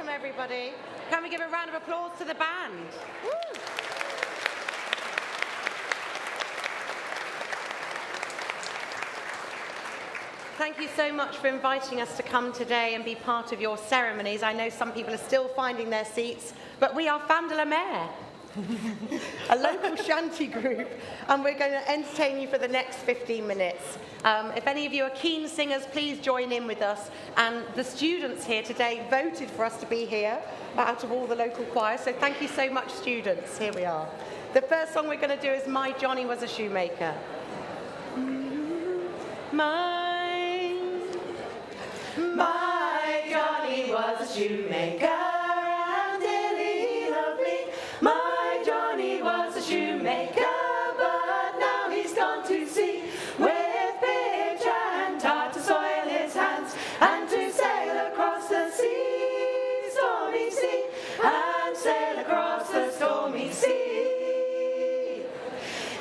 Everybody. Can we give a round of applause to the band? Woo. Thank you so much for inviting us to come today and be part of your ceremonies. I know some people are still finding their seats, but we are Femme de la Mer, a local shanty group, and we're going to entertain you for the next 15 minutes. If any of you are keen singers, please join in with us. And the students here today voted for us to be here out of all the local choirs, so thank you so much, students. Here we are. The first song we're going to do is My Johnny Was a Shoemaker. My Johnny was a shoemaker, and dearly he loved me. My Johnny was a shoemaker, but now he's gone to sea with pitch and tar to soil his hands, and to sail across the sea, stormy sea, and sail across the stormy sea.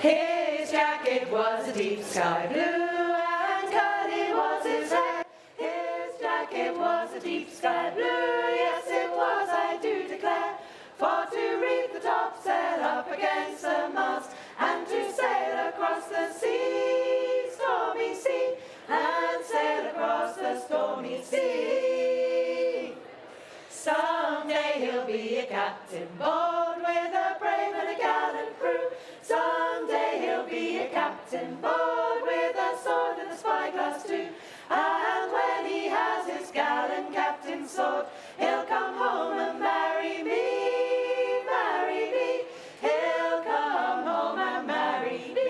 His jacket was a deep sky blue, and curly was his hair. His jacket was a deep sky blue, yes it was, I do declare. For to reef the topsail up against the mast, and to sail across the sea, stormy sea, and sail across the stormy sea. Someday he'll be a captain bold with a brave and a gallant crew. Someday he'll be a captain bold with a sword and a spyglass too. And when he has his gallant captain's sword, he'll come home and marry me, marry me. He'll come home and marry me.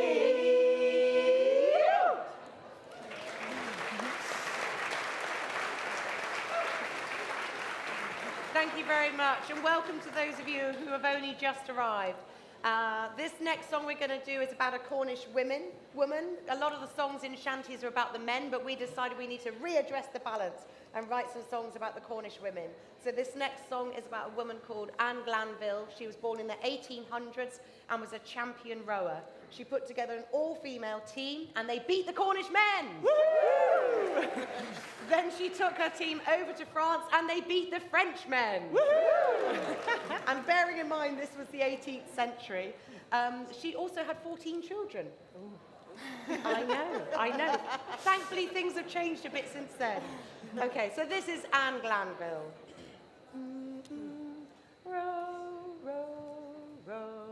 Thank you very much, and welcome to those of you who have only just arrived. This next song we're going to do is about a Cornish woman. A lot of the songs in shanties are about the men, but we decided we need to readdress the balance and write some songs about the Cornish women. So this next song is about a woman called Anne Glanville. She was born in the 1800s, and was a champion rower. She put together an all-female team, and they beat the Cornish men. Woo! Then she took her team over to France, and they beat the French men. Woo! And bearing in mind this was the 18th century, she also had 14 children. Ooh. I know. Thankfully, things have changed a bit since then. Okay, so this is Anne Glanville. Row, row, row.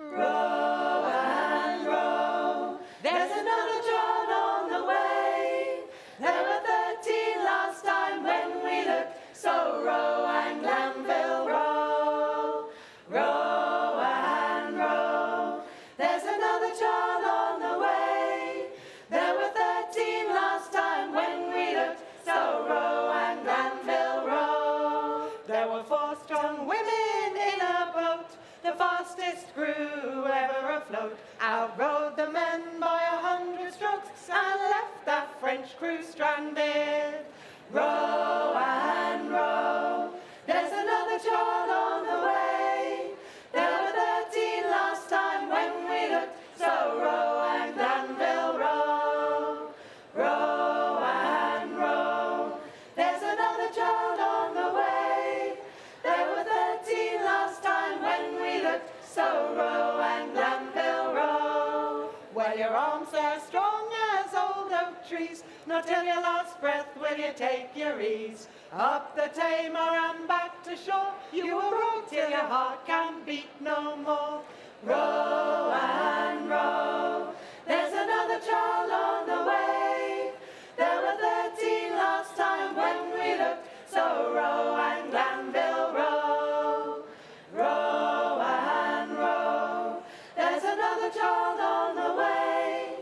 Row and row, there's another John on the way. There were 13 last time when we looked, so row and Glanville row. Row and row, there's another John on the way. There were 13 last time when we looked, so row and Glanville row. There were 4 strong women in a boat, the fastest crew ever afloat. Outrowed the men by 100 strokes and left that French crew stranded. Row and row, there's another John on the way. There were 13 last time when we looked, so row and Glanville row. Row and row, there's another John on the way. There were 13 last time when we looked, so row and Glanville row. Well, your arms are strong as old oak trees, not till your last breath will you take your ease. Up the Tamar and back to shore, you will row till your heart can beat no more. Row and row, there's another child on the way. There were 13 last time when we looked, so row and Glanville row. Row and row, there's another child on the way.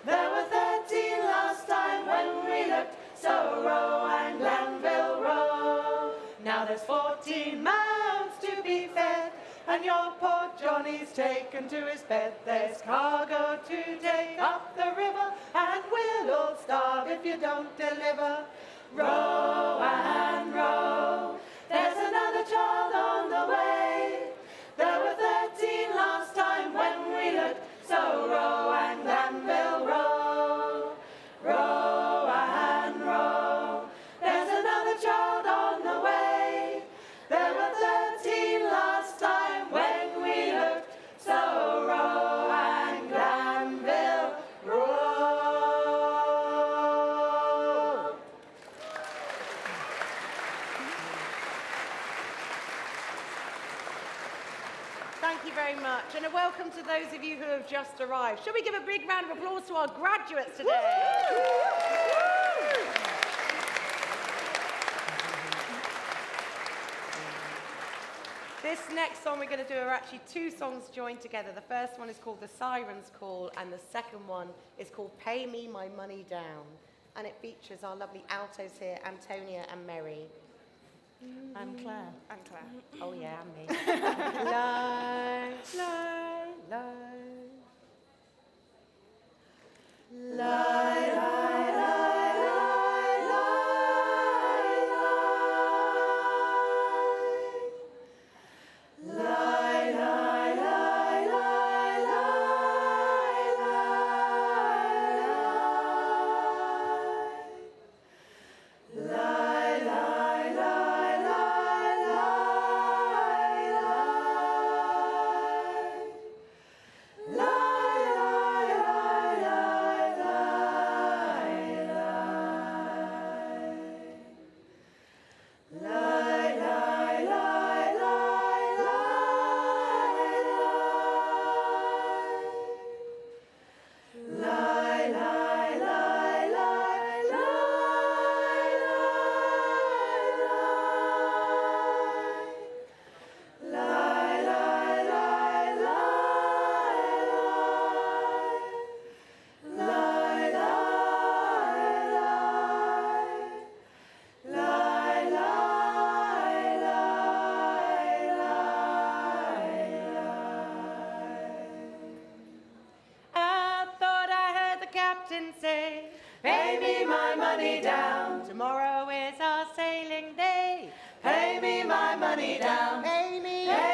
There were 13 last time when we looked, so row and Glanville row. Now there's 14 mouths to be fed, and your poor Johnny's taken to his bed. There's cargo to take up the river, and we'll all starve if you don't deliver. Row and row, there's another child on the way. There were 13 last time when we looked, so row and Glanville row. Row and row, there's another child on the way. There were 13 last time when we looked, so row and Glanville row. Thank you very much, and a welcome to those of you who have just arrived. Shall we give a big round of applause to our graduates today? This next song we're going to do are actually 2 songs joined together. The first one is called The Siren's Call, and the second one is called Pay Me My Money Down. And it features our lovely altos here, Antonia and Mary. And Claire. And Claire. Oh yeah, and me. Lie, lie, lie. Lie, lie, lie, lie, lie, lie. Lie, lie, lie, lie, lie, lie. Lie, lie, lie, lie, lie, lie. captain say, pay me my money down. Tomorrow is our sailing day. Pay me my money down. Pay me. Pay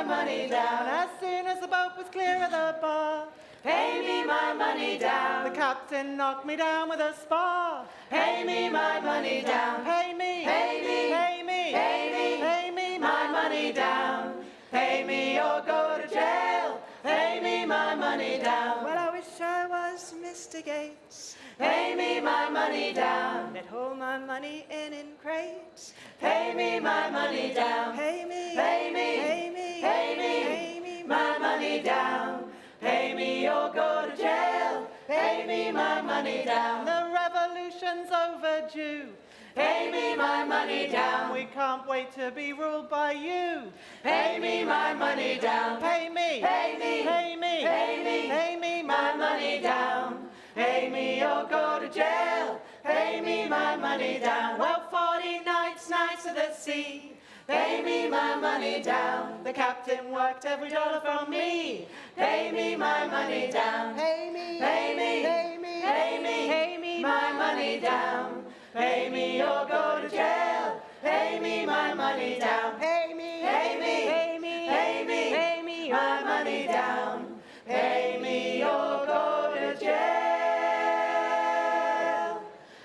my money down. As soon as the boat was clear of the bar, Pay me my money down. the captain knocked me down with a spar. Pay me my money down. Pay me, Pay me, pay me, pay me, pay me my money down. Pay me or go to jail. Pay me my money down. Well, I wish I was Mr. Gates. Pay me my money down. They'd hold my money in crates. Pay me my money down. Pay me, Pay me, pay me, pay me, pay me my money down. Pay me or go to jail. Pay me my money down. The revolution's overdue. Pay me my money down. We can't wait to be ruled by you. Pay me my money down. Pay me, Pay me, pay me, pay me, pay me my money down. Pay me or go to jail. Pay me my money down. Well, 40 nights of the sea. Pay me my money down. The captain worked every dollar from me. Pay me my money down. Pay me, Pay me, pay me, pay me, pay me my money down. Pay me or go to jail. Pay me my money down. pay me, Pay me, pay me, pay me, pay me my money down. Pay me or go to jail.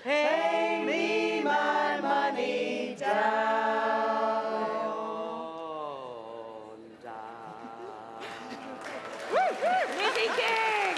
Pay me my money down. Nicky King!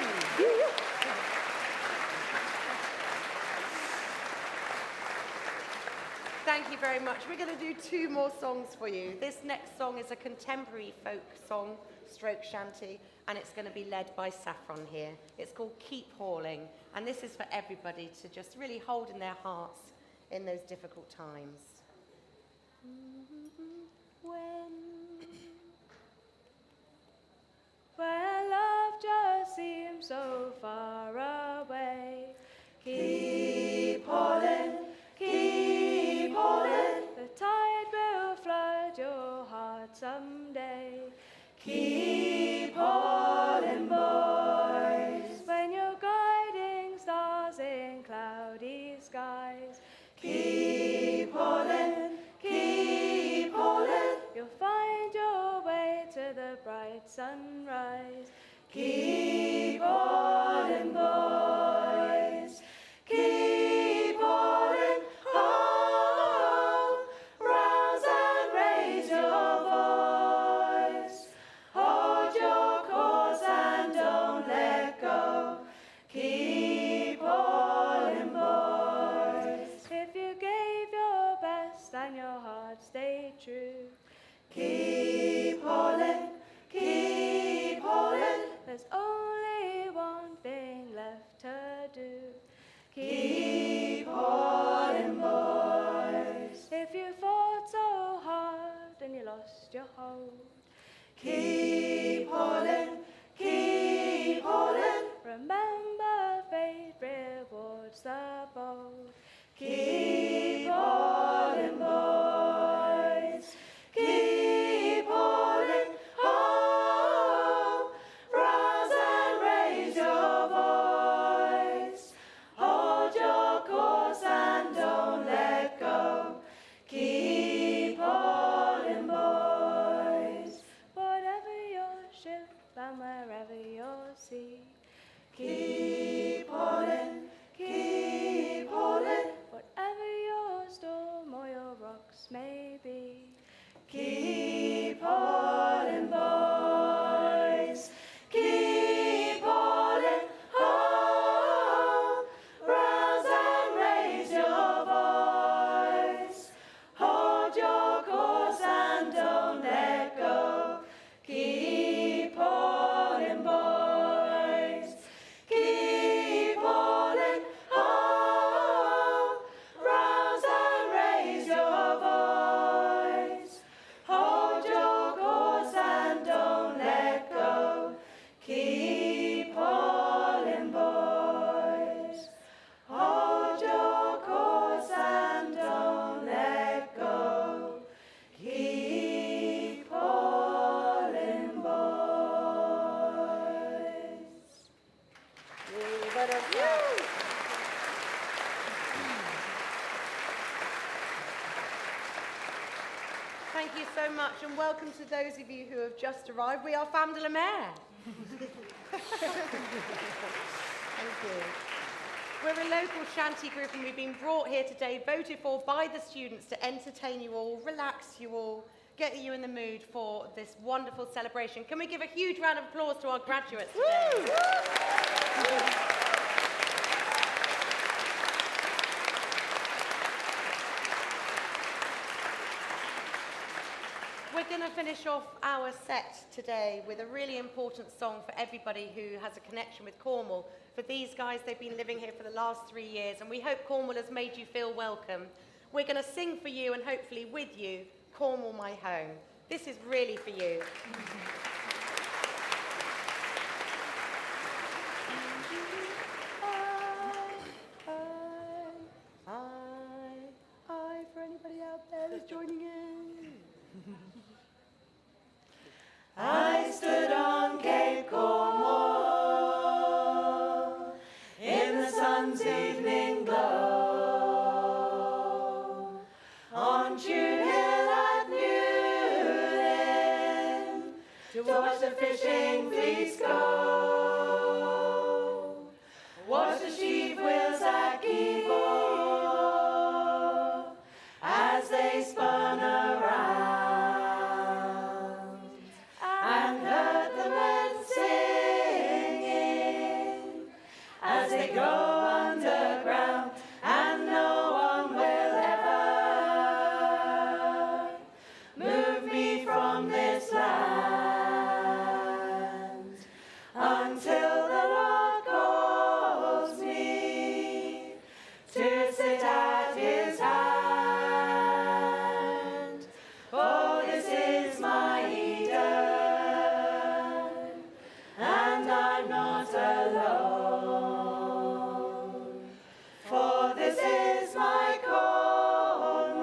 Thank you very much. We're going to do 2 more songs for you. This next song is a contemporary folk song, stroke shanty, and it's going to be led by Saffron here. It's called Keep Hauling, and this is for everybody to just really hold in their hearts in those difficult times. When love just seems so far away, Keep hauling, keep hauling. the tide will flood your heart someday. Keep hauling, boys. When you're guiding stars in cloudy skies, Keep hauling, keep hauling. you'll find your way to the bright sunrise. Keep hauling, boys. Keep hauling, oh, rouse and raise your voice. Hold your course and don't let go. Keep hauling, boys. If you gave your best and your heart stayed true, Keep hauling, keep hauling. there's only one thing left to do. Keep hauling, boys. If you fought so hard and you lost your hold, Keep hauling, keep hauling. remember fate rewards the bold. Keep hauling, boys. Keep hauling, oh, rouse and raise your voice. Hold your course and don't let go. Keep hauling, boys. Whatever your ship and wherever your sea, Keep hauling, keep hauling. whatever Thank you so much, and welcome to those of you who have just arrived. We are Femme de la Mer. Thank you. We're a local shanty group, and we've been brought here today, voted for by the students to entertain you all, relax you all, get you in the mood for this wonderful celebration. Can we give a huge round of applause to our graduates today? We're going to finish off our set today with a really important song for everybody who has a connection with Cornwall. For these guys, they've been living here for the last 3 years, and we hope Cornwall has made you feel welcome. We're going to sing for you, and hopefully with you, Cornwall My Home. This is really for you. I, for anybody out there who's joining in. I stood on Cape Cornwall in the sun's evening glow. On Chew Hill at Newlyn to watch the fishing fleets go. Watch the sheep wheels at Givor as they spun around. They go underground, and no one will ever move me from this land until the Lord calls me to sit at his hand. For this is my Eden, and I'm not alone. For this is my Cornwall,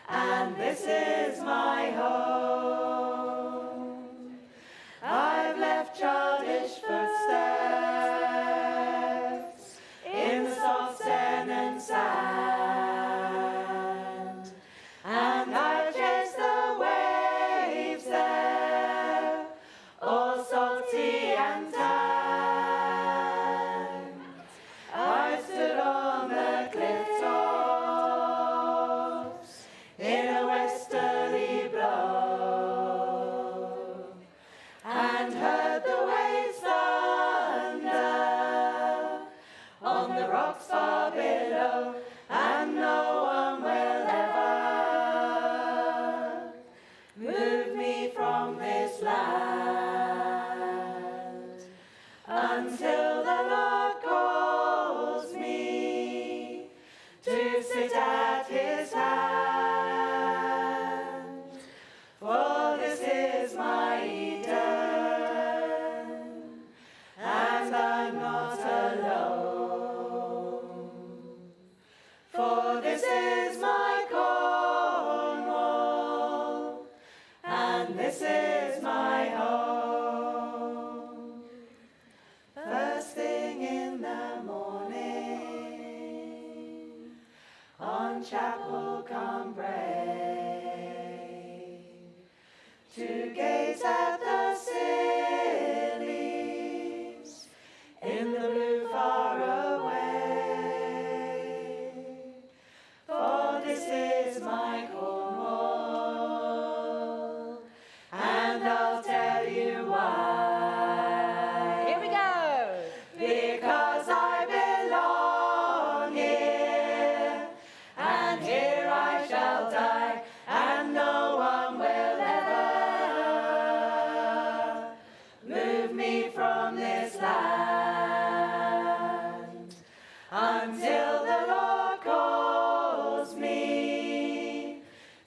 and this is my home. I've left childish footsteps in the soft sand and sand, and I've chased the waves there, all salty and tan. I stood on the cliff tops in a westerly blow, and heard the waves thunder on the rocks far below, and no one will ever move me from this land until the Lord calls me to sit at his hand. For this is my Eden, and I'm not alone. For this is my Cornwall, and this is my home. First thing in the morning, on chapel cumbrae, to gaze at the lilies in the blue far away. For this is my Cornwall, and I'll tell you why. Here we go. Because I belong here, and here I shall die, and no one will ever move me from this land until the Lord calls me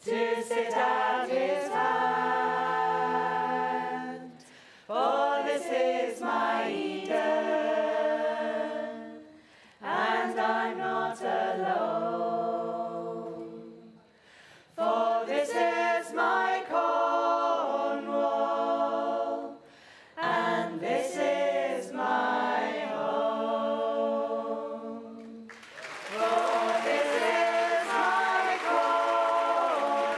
to sit at his hand. For this is my Eden, and I'm not alone. For this is my Cornwall, and this is my home. For this is my Cornwall,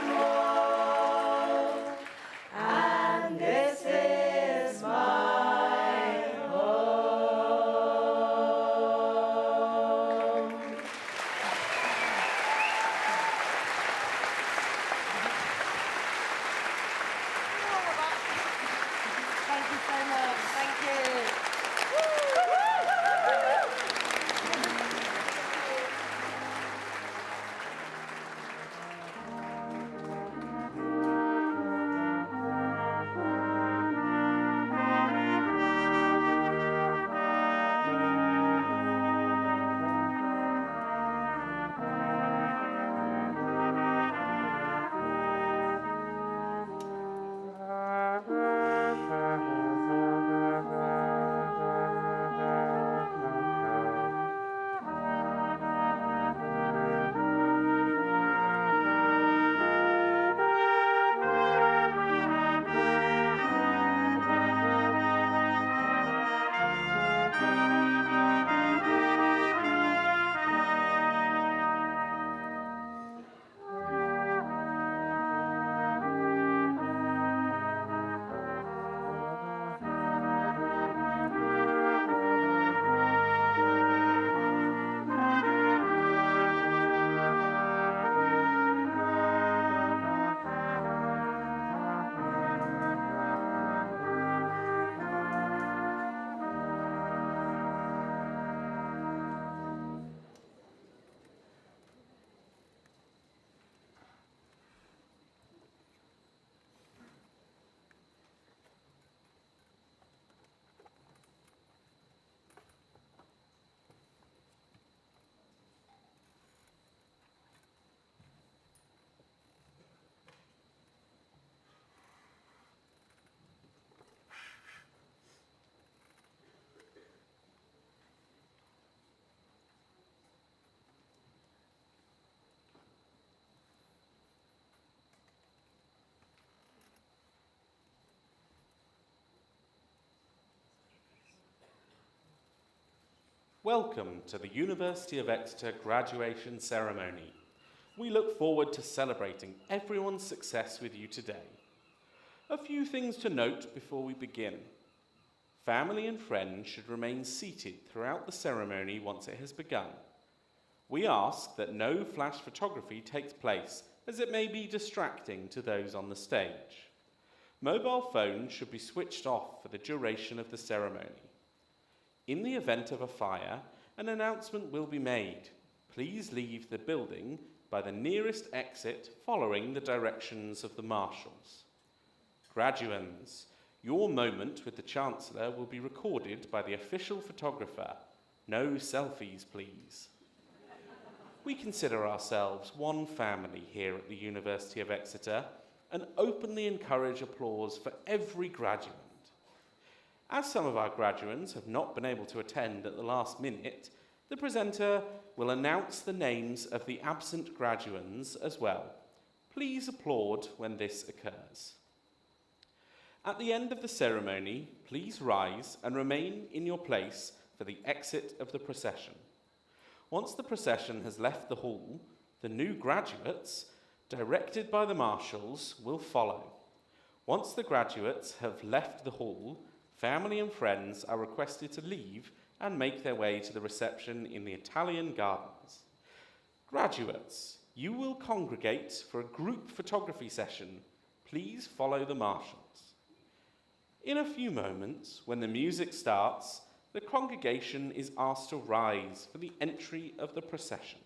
Welcome to the University of Exeter graduation ceremony. We look forward to celebrating everyone's success with you today. A few things to note before we begin. Family and friends should remain seated throughout the ceremony once it has begun. We ask that no flash photography takes place, as it may be distracting to those on the stage. Mobile phones should be switched off for the duration of the ceremony. In the event of a fire, an announcement will be made. Please leave the building by the nearest exit following the directions of the marshals. Graduands, your moment with the Chancellor will be recorded by the official photographer. No selfies, please. We consider ourselves one family here at the University of Exeter and openly encourage applause for every graduate. As some of our graduands have not been able to attend at the last minute, the presenter will announce the names of the absent graduands as well. Please applaud when this occurs. At the end of the ceremony, please rise and remain in your place for the exit of the procession. Once the procession has left the hall, the new graduates, directed by the marshals, will follow. Once the graduates have left the hall, family and friends are requested to leave and make their way to the reception in the Italian gardens. Graduates, you will congregate for a group photography session. Please follow the marshals. In a few moments, when the music starts, the congregation is asked to rise for the entry of the procession.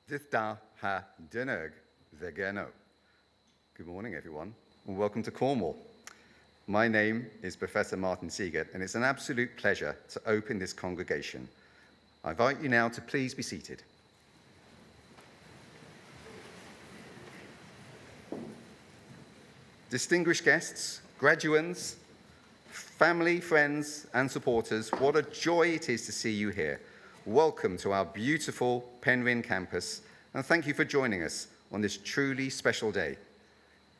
Dithda ha dynog ddegeno. Good morning, everyone, and welcome to Cornwall. My name is Professor Martin Seagate, and it's an absolute pleasure to open this congregation. I invite you now to please be seated. Distinguished guests, graduands, family, friends, and supporters, what a joy it is to see you here. Welcome to our beautiful Penryn campus, and thank you for joining us on this truly special day.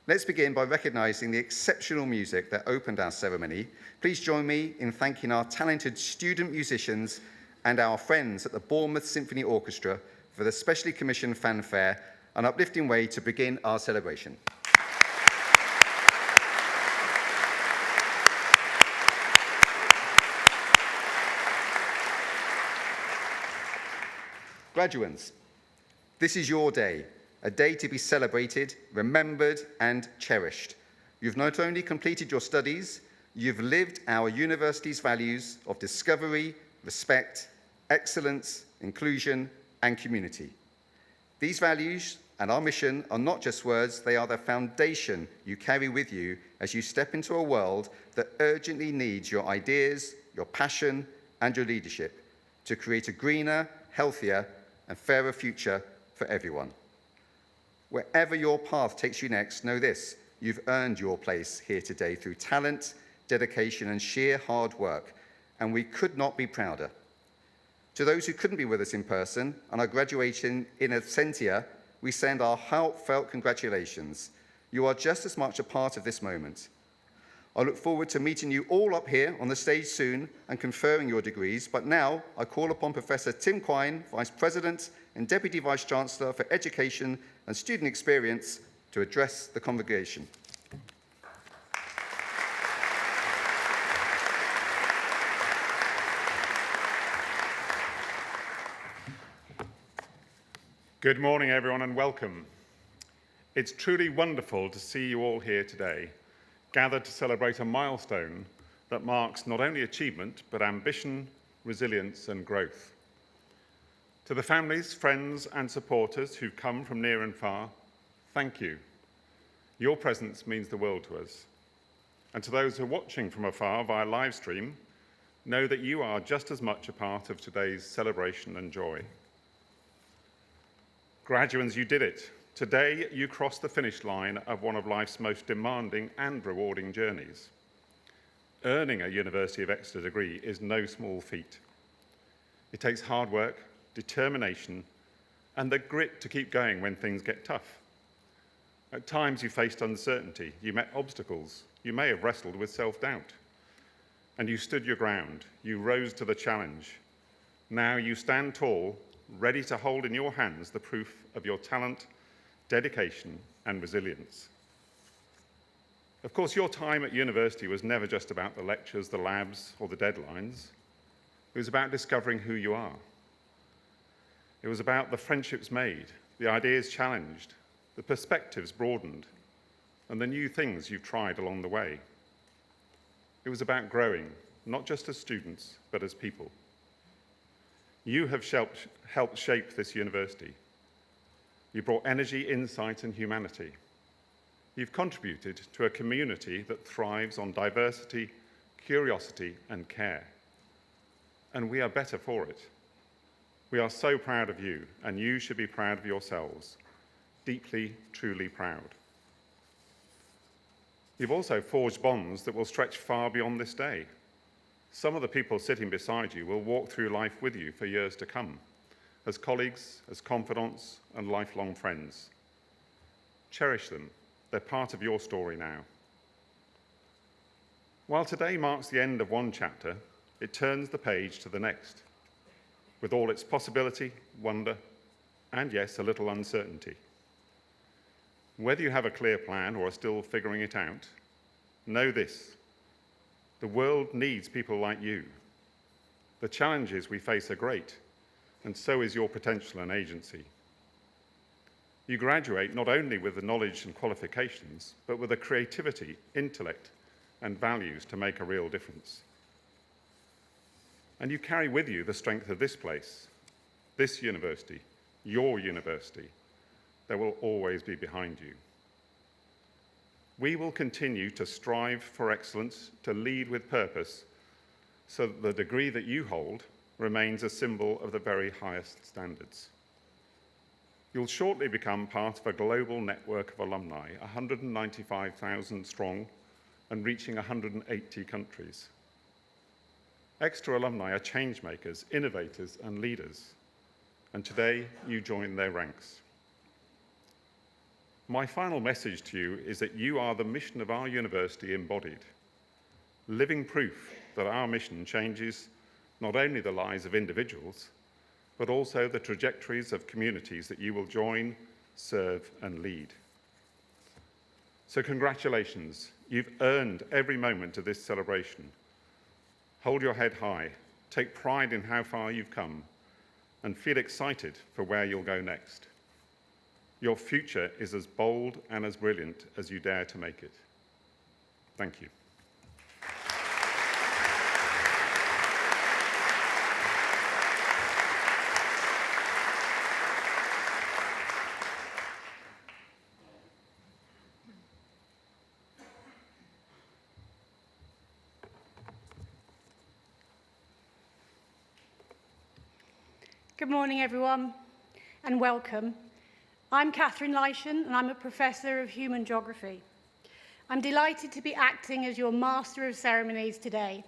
Let's begin by recognizing the exceptional music that opened our ceremony. Please join me in thanking our talented student musicians and our friends at the Bournemouth Symphony Orchestra for the specially commissioned fanfare, an uplifting way to begin our celebration. Graduands, this is your day, a day to be celebrated, remembered, and cherished. You've not only completed your studies, you've lived our university's values of discovery, respect, excellence, inclusion, and community. These values and our mission are not just words, they are the foundation you carry with you as you step into a world that urgently needs your ideas, your passion, and your leadership to create a greener, healthier, and fairer future for everyone. Wherever your path takes you next, know this: you've earned your place here today through talent, dedication, and sheer hard work, and we could not be prouder. To those who couldn't be with us in person and are graduating in absentia, we send our heartfelt congratulations. You are just as much a part of this moment. I look forward to meeting you all up here on the stage soon and conferring your degrees, but now I call upon Professor Tim Quine, Vice President and Deputy Vice Chancellor for Education and Student Experience, to address the congregation. Good morning, everyone, and welcome. It's truly wonderful to see you all here today, gathered to celebrate a milestone that marks not only achievement, but ambition, resilience, and growth. To the families, friends, and supporters who've come from near and far, thank you. Your presence means the world to us. And to those who are watching from afar via live stream, know that you are just as much a part of today's celebration and joy. Graduands, you did it. Today, you crossed the finish line of one of life's most demanding and rewarding journeys. Earning a University of Exeter degree is no small feat. It takes hard work, determination, and the grit to keep going when things get tough. At times, you faced uncertainty, you met obstacles, you may have wrestled with self-doubt. And you stood your ground, you rose to the challenge. Now you stand tall, ready to hold in your hands the proof of your talent, dedication, and resilience. Of course, your time at university was never just about the lectures, the labs, or the deadlines. It was about discovering who you are. It was about the friendships made, the ideas challenged, the perspectives broadened, and the new things you've tried along the way. It was about growing, not just as students, but as people. You have helped shape this university. You brought energy, insight, and humanity. You've contributed to a community that thrives on diversity, curiosity, and care. And we are better for it. We are so proud of you, and you should be proud of yourselves. Deeply, truly proud. You've also forged bonds that will stretch far beyond this day. Some of the people sitting beside you will walk through life with you for years to come, as colleagues, as confidants, and lifelong friends. Cherish them. They're part of your story now. While today marks the end of one chapter, it turns the page to the next, with all its possibility, wonder, and yes, a little uncertainty. Whether you have a clear plan or are still figuring it out, know this: the world needs people like you. The challenges we face are great, and so is your potential and agency. You graduate not only with the knowledge and qualifications, but with the creativity, intellect, and values to make a real difference. And you carry with you the strength of this place, this university, your university, they will always be behind you. We will continue to strive for excellence, to lead with purpose, so that the degree that you hold remains a symbol of the very highest standards. You'll shortly become part of a global network of alumni, 195,000 strong and reaching 180 countries. Exeter alumni are change makers, innovators and leaders, and today you join their ranks. My final message to you is that you are the mission of our university embodied, living proof that our mission changes not only the lives of individuals, but also the trajectories of communities that you will join, serve and lead. So congratulations, you've earned every moment of this celebration. Hold your head high, take pride in how far you've come, and feel excited for where you'll go next. Your future is as bold and as brilliant as you dare to make it. Thank you. Good morning, everyone, and welcome. I'm Catherine Leishan, and I'm a Professor of Human Geography. I'm delighted to be acting as your Master of Ceremonies today.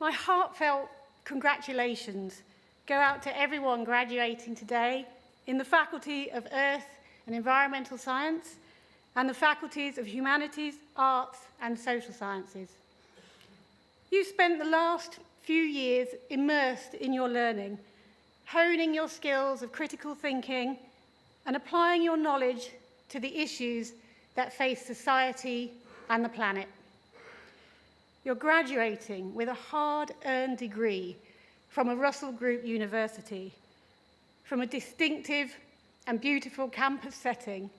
My heartfelt congratulations go out to everyone graduating today in the Faculty of Earth and Environmental Science and the Faculties of Humanities, Arts and Social Sciences. You spent the last few years immersed in your learning, honing your skills of critical thinking and applying your knowledge to the issues that face society and the planet. You're graduating with a hard-earned degree from a Russell Group university, from a distinctive and beautiful campus setting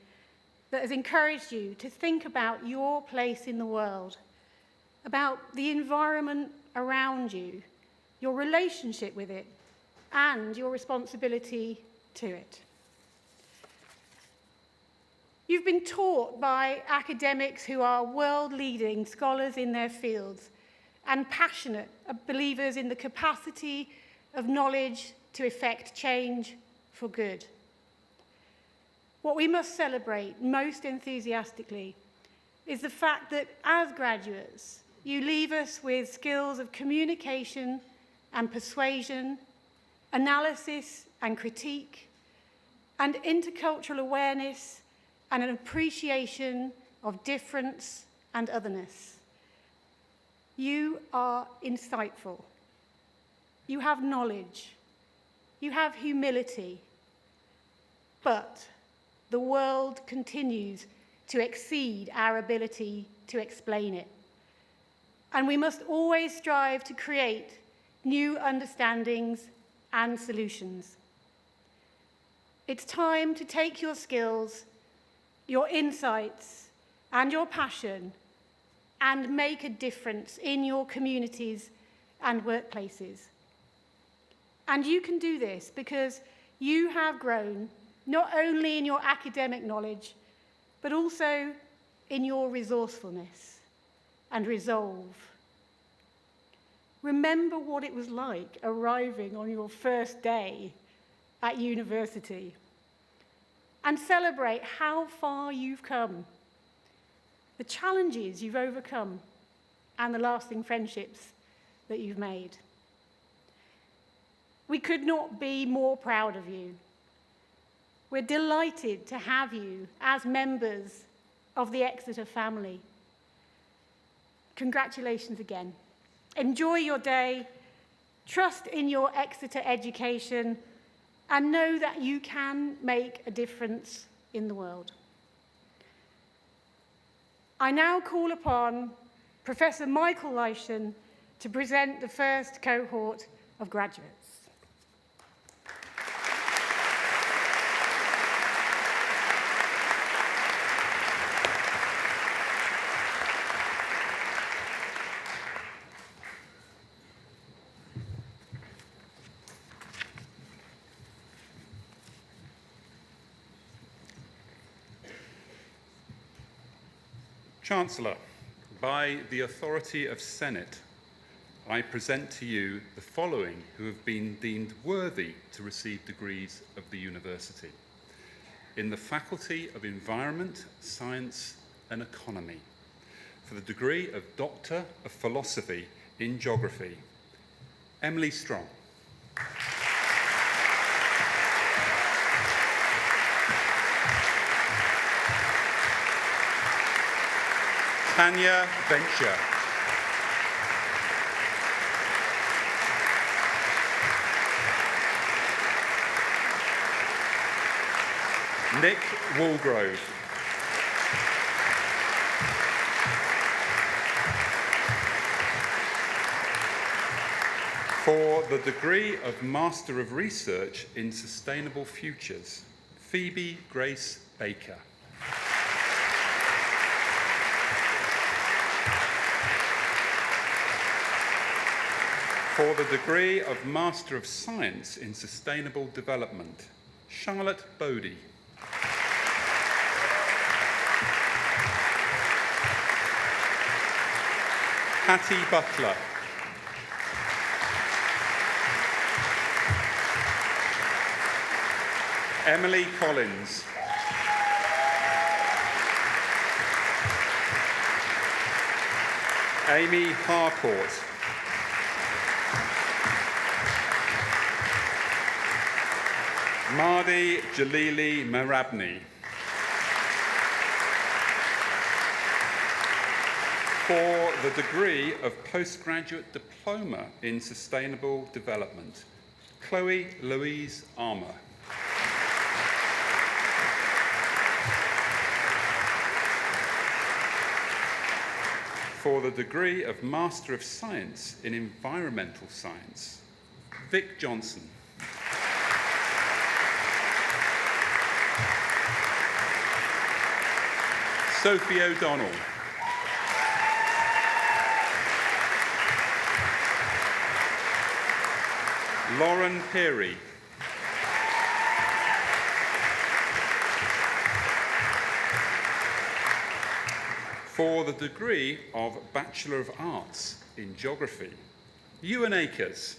that has encouraged you to think about your place in the world, about the environment around you, your relationship with it, and your responsibility to it. You've been taught by academics who are world-leading scholars in their fields and passionate believers in the capacity of knowledge to effect change for good. What we must celebrate most enthusiastically is the fact that as graduates, you leave us with skills of communication and persuasion, analysis and critique, and intercultural awareness and an appreciation of difference and otherness. You are insightful. You have knowledge. You have humility. But the world continues to exceed our ability to explain it. And we must always strive to create new understandings and solutions. It's time to take your skills, your insights, and your passion and make a difference in your communities and workplaces. And you can do this because you have grown not only in your academic knowledge, but also in your resourcefulness and resolve. Remember what it was like arriving on your first day at university and celebrate how far you've come, the challenges you've overcome, and the lasting friendships that you've made. We could not be more proud of you. We're delighted to have you as members of the Exeter family. Congratulations again. Enjoy your day, trust in your Exeter education, and know that you can make a difference in the world. I now call upon Professor Michael Leishan to present the first cohort of graduates. Chancellor, by the authority of Senate, I present to you the following who have been deemed worthy to receive degrees of the university. In the Faculty of Environment, Science and Economy, for the degree of Doctor of Philosophy in Geography, Emily Strong. Tanya Venture. Nick Woolgrove. For the degree of Master of Research in Sustainable Futures, Phoebe Grace Baker. For the degree of Master of Science in Sustainable Development, Charlotte Bodie. Hattie Butler. Emily Collins. Amy Harcourt. Mardi Jalili Marabni. For the degree of Postgraduate Diploma in Sustainable Development, Chloe Louise Armour. For the degree of Master of Science in Environmental Science, Vic Johnson. Sophie O'Donnell. Lauren Peary. For the degree of Bachelor of Arts in Geography, Ewan Akers.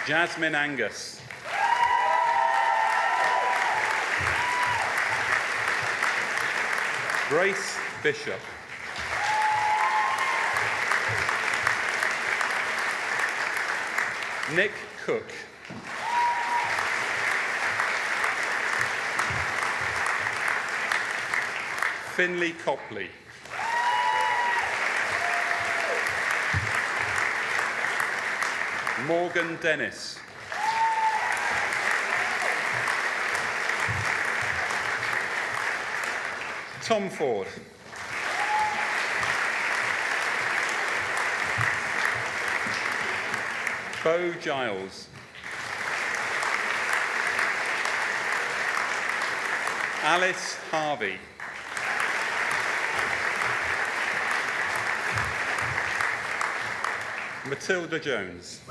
Jasmine Angus. Grace Bishop. Nick Cook. Finley Copley. Morgan Dennis. Tom Ford. Bo Giles. Alice Harvey. Matilda Jones.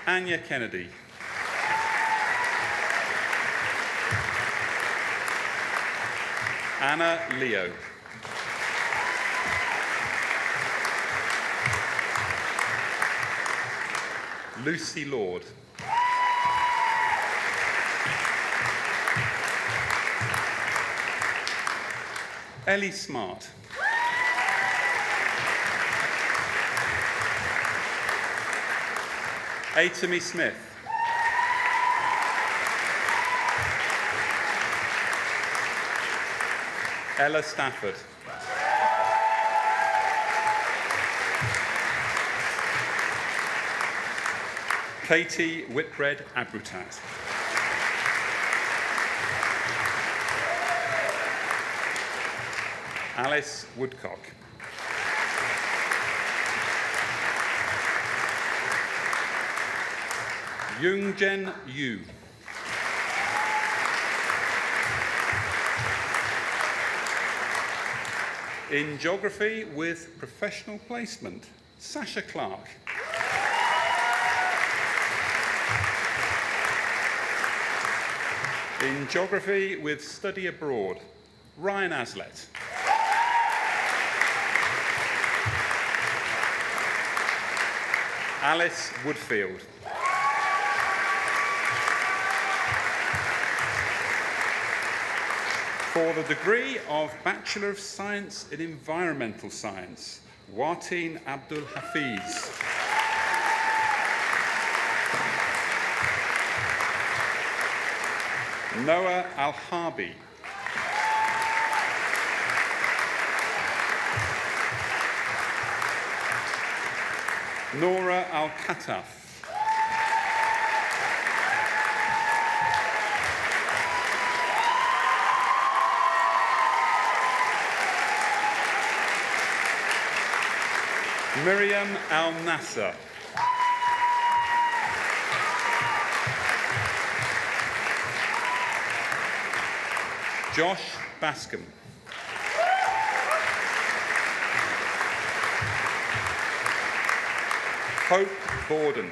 Anya Kennedy. Anna Leo. Lucy Lord. Ellie Smart. Atami Smith. Ella Stafford. Katie Whitbread Abrutat. Alice Woodcock. Youngjen Yu. In Geography with Professional Placement, Sasha Clark. In geography with study abroad, Ryan Aslett. Alice Woodfield. For the degree of Bachelor of Science in Environmental Science, Wateen Abdul Hafiz. Noah Al-Harbi. Nora Al-Kataf. Miriam Al-Nasser. Josh Bascom. Hope Borden.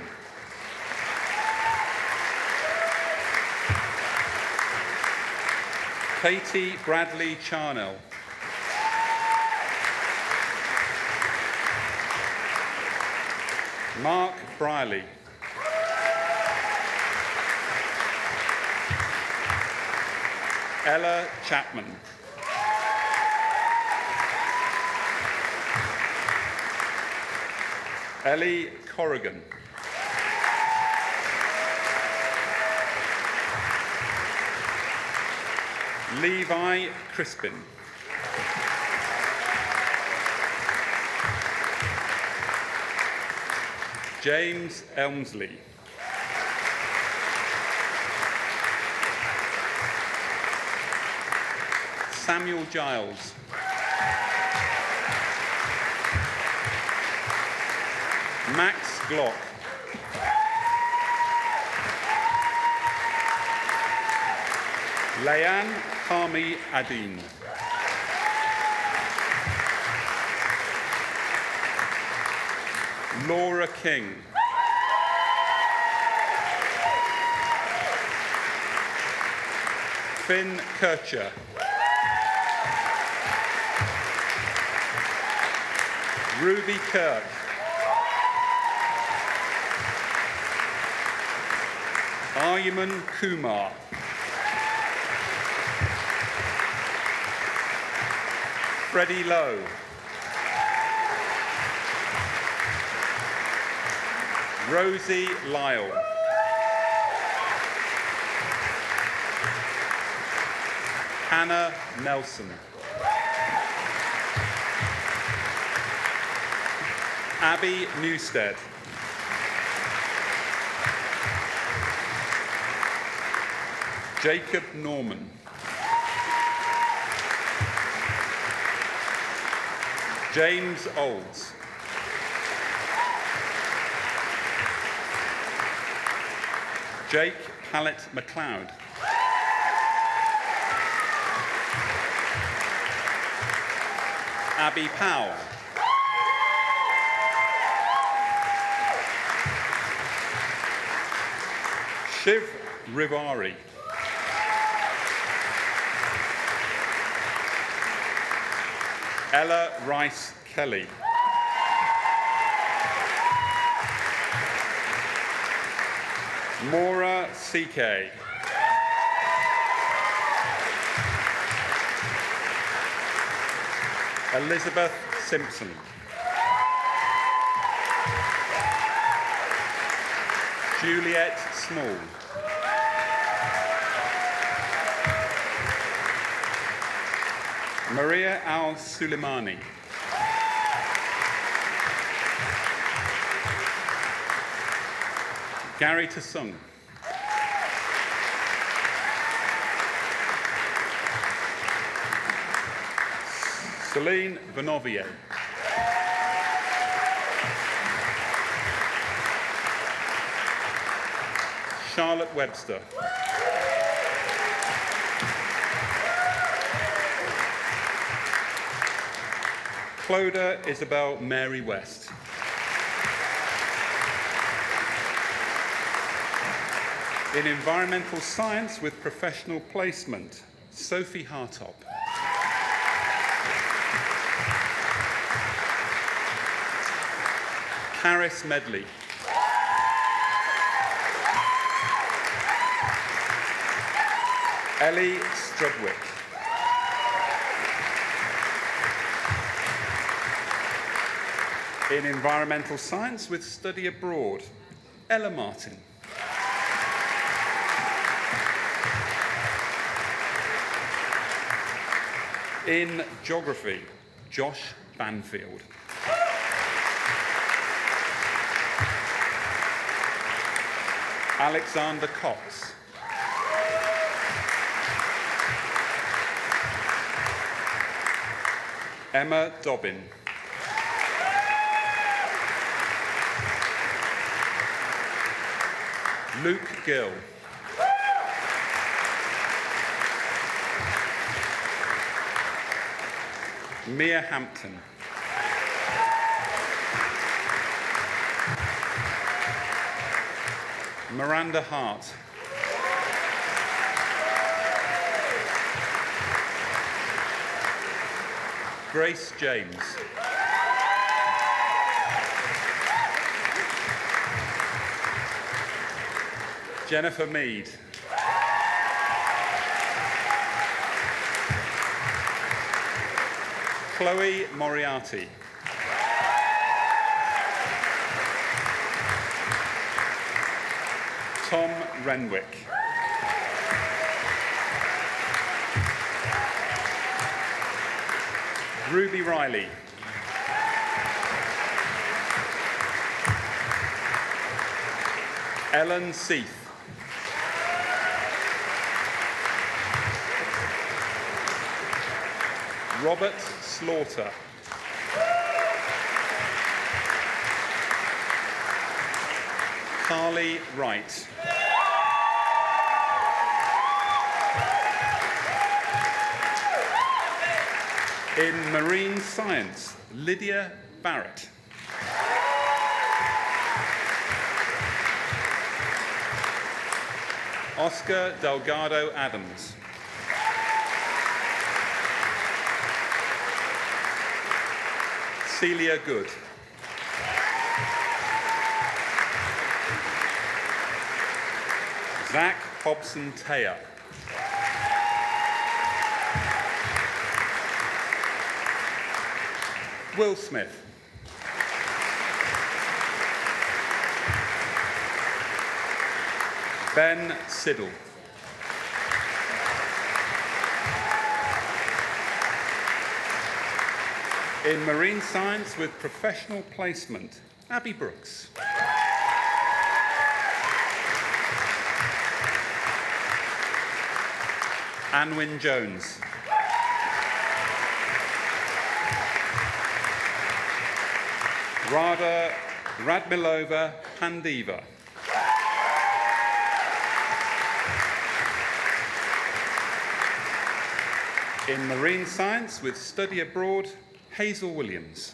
Katie Bradley Charnell. Mark Briley. Ella Chapman. Ellie Corrigan. Levi Crispin. James Elmsley. Samuel Giles. Max Glock. Layan Kami Adin. Laura King. Finn Kircher. Ruby Kirk. Ayman Kumar. Freddie Lowe. Rosie Lyle. Hannah Nelson. Abby Newstead. Jacob Norman. James Olds. Jake Hallett McLeod. Abby Powell. Shiv Rivari. Ella Rice Kelly. Maura CK. Elizabeth Simpson. Juliet Small. Maria Al-Suleimani. Gary Tasung. Celine Vanovier. Charlotte Webster. Cloda Isabel Mary West. In environmental science with professional placement, Sophie Hartop. Harris Medley. Ellie Strudwick. In environmental science with study abroad, Ella Martin. In geography, Josh Banfield. Alexander Cox. Emma Dobbin. Luke Gill. Mia Hampton. Miranda Hart. Grace James. Jennifer Mead. Chloe Moriarty. Tom Renwick. Ruby Riley. Ellen Seath. Robert Slaughter. Carly Wright. In marine science, Lydia Barrett. Oscar Delgado Adams. Celia Good. Zach Hobson Taylor. Will Smith. Ben Siddle. In marine science with professional placement, Abby Brooks. Anwin Jones. Rada Radmilova Pandiva. In marine science with study abroad, Hazel Williams.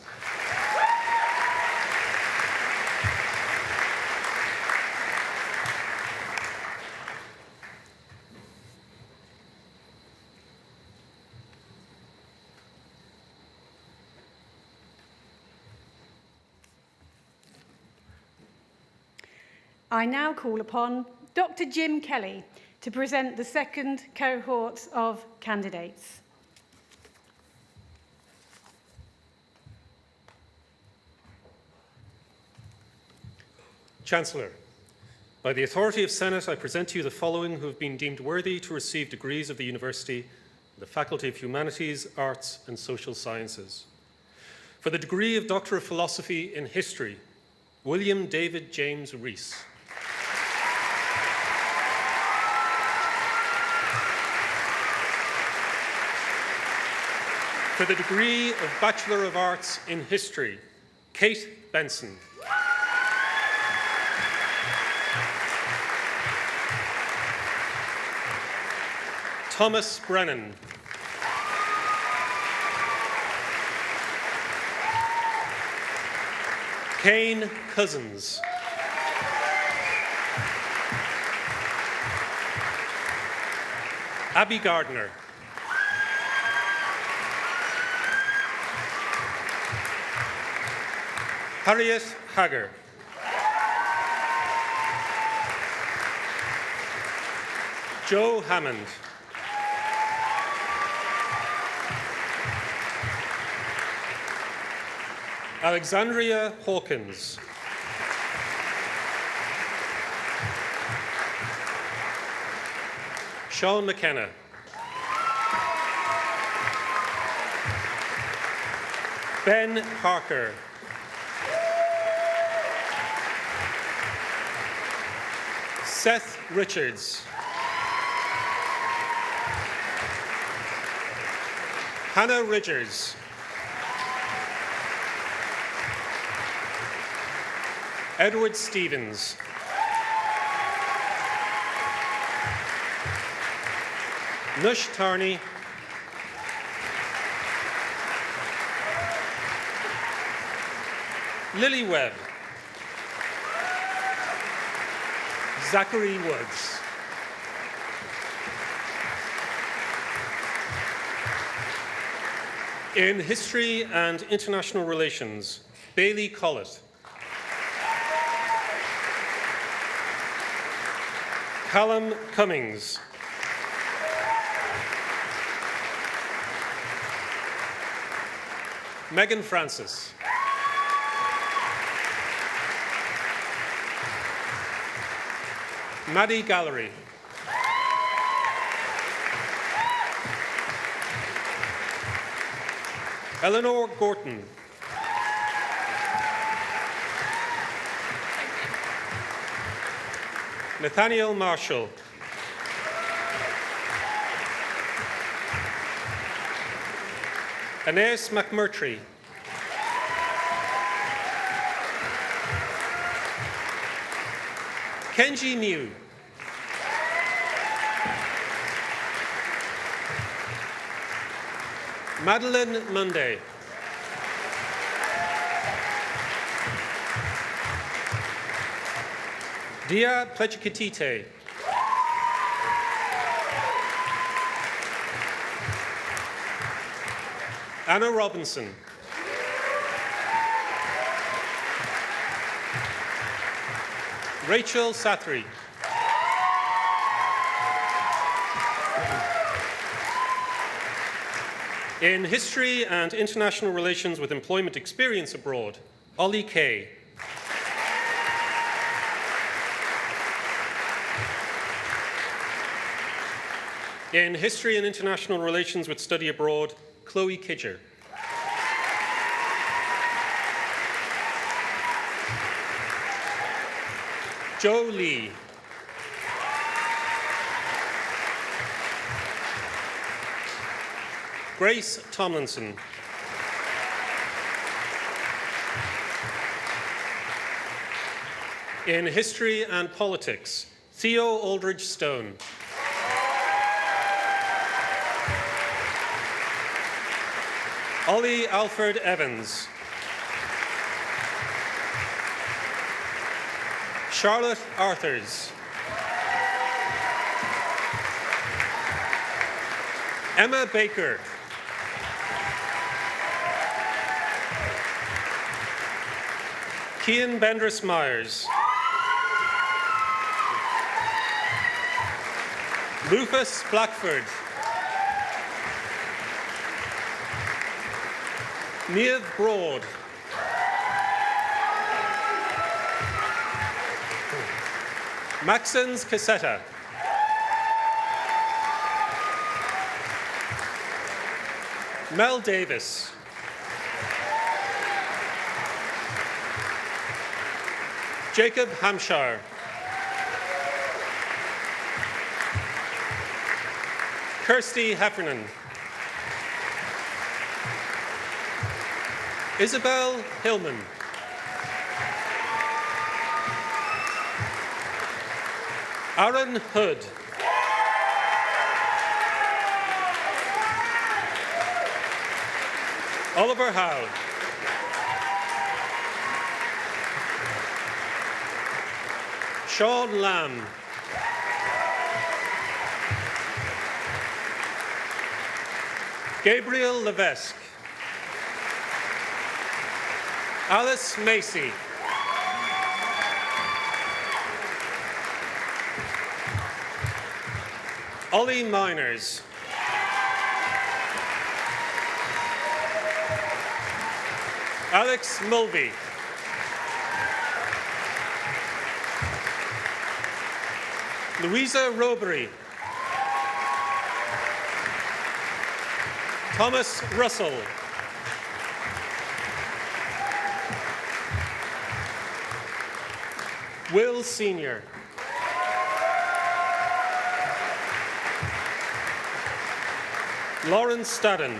I now call upon Dr. Jim Kelly to present the second cohort of candidates. Chancellor, by the authority of Senate, I present to you the following who have been deemed worthy to receive degrees of the University in the Faculty of Humanities, Arts and Social Sciences. For the degree of Doctor of Philosophy in History, William David James Rees. For the degree of Bachelor of Arts in History, Kate Benson. Thomas Brennan. Kane Cousins. Abby Gardner. Harriet Hager. Joe Hammond. Alexandria Hawkins. Sean McKenna. Ben Parker. Seth Richards. Hannah Ridgers. Edward Stevens. Nush Tarney. Lily Webb. Zachary Woods. In History and International Relations, Bailey Collett. Callum Cummings. Megan Francis. Maddie Gallery. Eleanor Gorton. Nathaniel Marshall. Anais McMurtry. Kenji Mew. Madeline Munday. Dia Plechikatite. Anna Robinson. Rachel Sathry. In History and International Relations with Employment Experience Abroad, Ollie Kay. In History and International Relations with Study Abroad, Chloe Kidger. Joe Lee. Grace Tomlinson. In History and Politics, Theo Aldridge Stone. Ollie Alfred Evans. Charlotte Arthurs. Emma Baker. Cian Bendris Myers. Rufus Blackford. Niamh Broad. Maxence Cassetta. Mel Davis. Jacob Hampshire. Kirsty Heffernan. Isabel Hillman. Aaron Hood. Oliver Howe. Sean Lamb. Gabriel Levesque. Alice Macy. Ollie Miners. Alex Mulvey. Louisa Robery. Thomas Russell. Will Senior. Lawrence Stadden.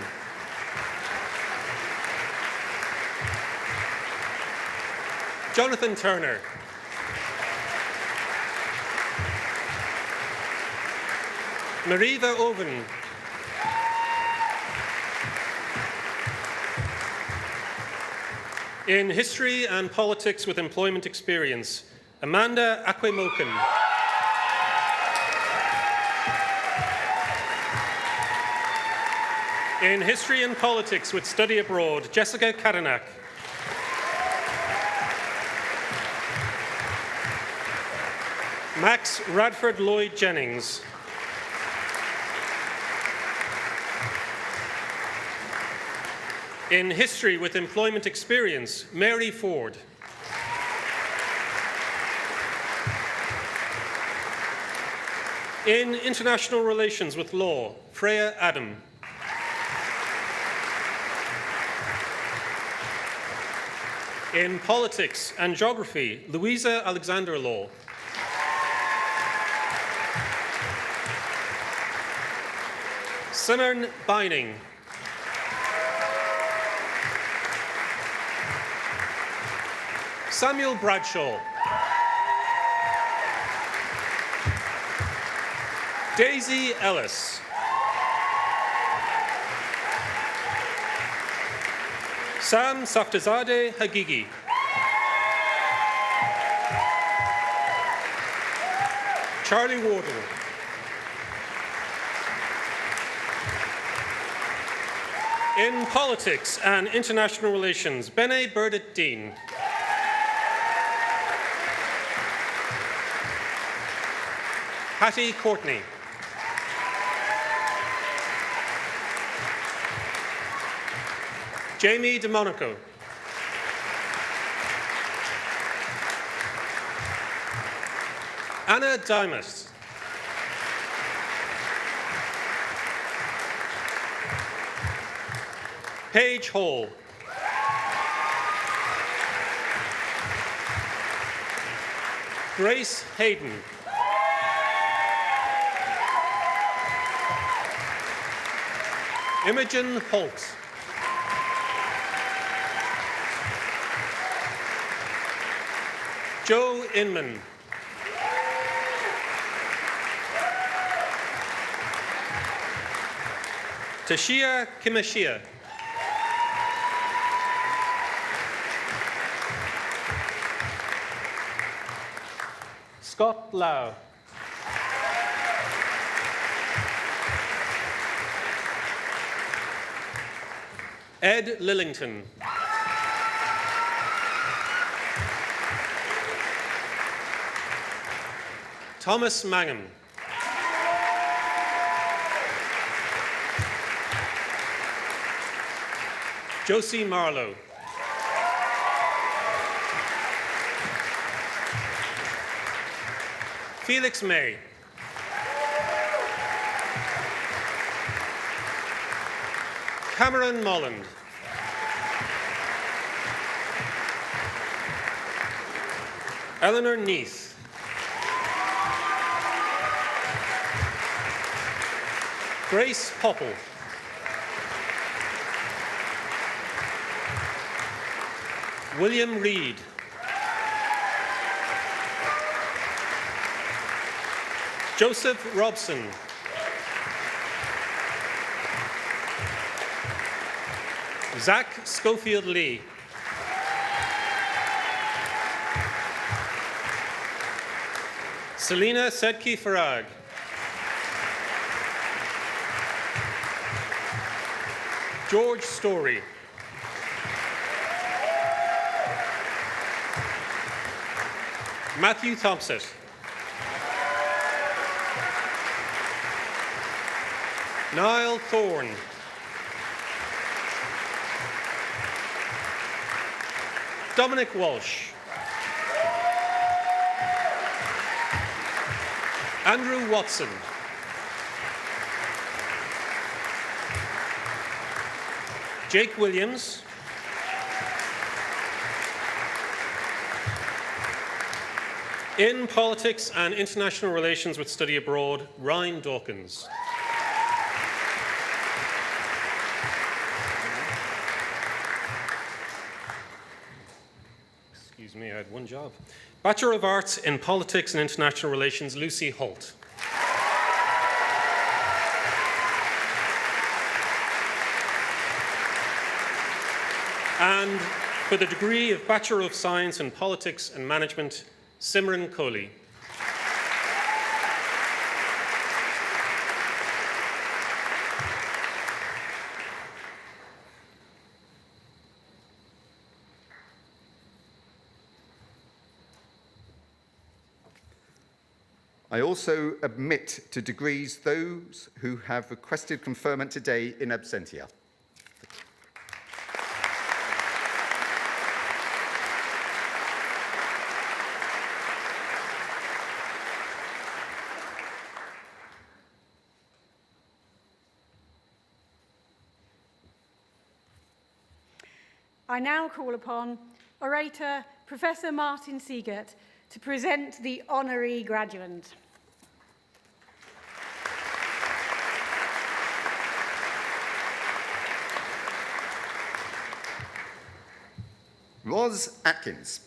Jonathan Turner. Mariva Oven. In History and Politics with Employment Experience, Amanda Akwemokin. In History and Politics with Study Abroad, Jessica Kadanak. Max Radford Lloyd Jennings. In History with Employment Experience, Mary Ford. In International Relations with Law, Freya Adam. In Politics and Geography, Louisa Alexander-Law. Simern Beining. Samuel Bradshaw. Daisy Ellis. Sam Saftazadeh Hagigi. Charlie Wardle. In Politics and International Relations, Bene Burdett Dean. Hattie Courtney. Jamie DeMonaco. Anna Dimas. Paige Hall. Grace Hayden. Imogen Holt. Joe Inman. Tashia Kimashia. Scott Lau. Ed Lillington. Thomas Mangum. Josie Marlowe. Felix May. Cameron Molland. Eleanor Neath. Grace Hopple. William Reed. Joseph Robson. Zach Schofield Lee. Selena Sedki Farag. George Story. Matthew Thompson. Niall Thorne. Dominic Walsh. Andrew Watson. Jake Williams. In Politics and International Relations with Study Abroad, Ryan Dawkins. Excuse me, I had one job. Bachelor of Arts in Politics and International Relations, Lucy Holt. And for the degree of Bachelor of Science in Politics and Management, Simran Kohli. I also admit to degrees those who have requested conferment today in absentia. I now call upon orator Professor Martin Siegert to present the Honorary Graduand. Ros Atkins.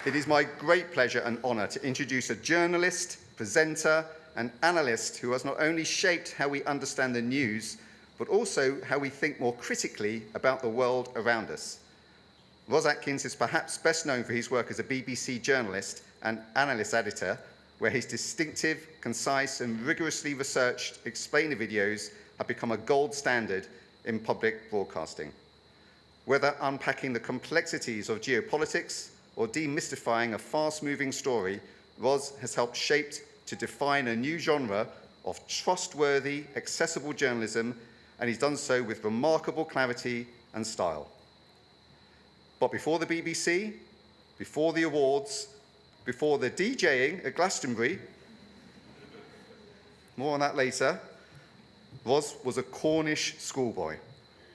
It is my great pleasure and honour to introduce a journalist, presenter and analyst who has not only shaped how we understand the news, but also how we think more critically about the world around us. Ros Atkins is perhaps best known for his work as a BBC journalist and analyst editor, where his distinctive, concise and rigorously researched explainer videos have become a gold standard in public broadcasting. Whether unpacking the complexities of geopolitics or demystifying a fast-moving story, Ros has helped shape to define a new genre of trustworthy, accessible journalism, and he's done so with remarkable clarity and style. But before the BBC, before the awards, before the DJing at Glastonbury, more on that later, Ros was a Cornish schoolboy,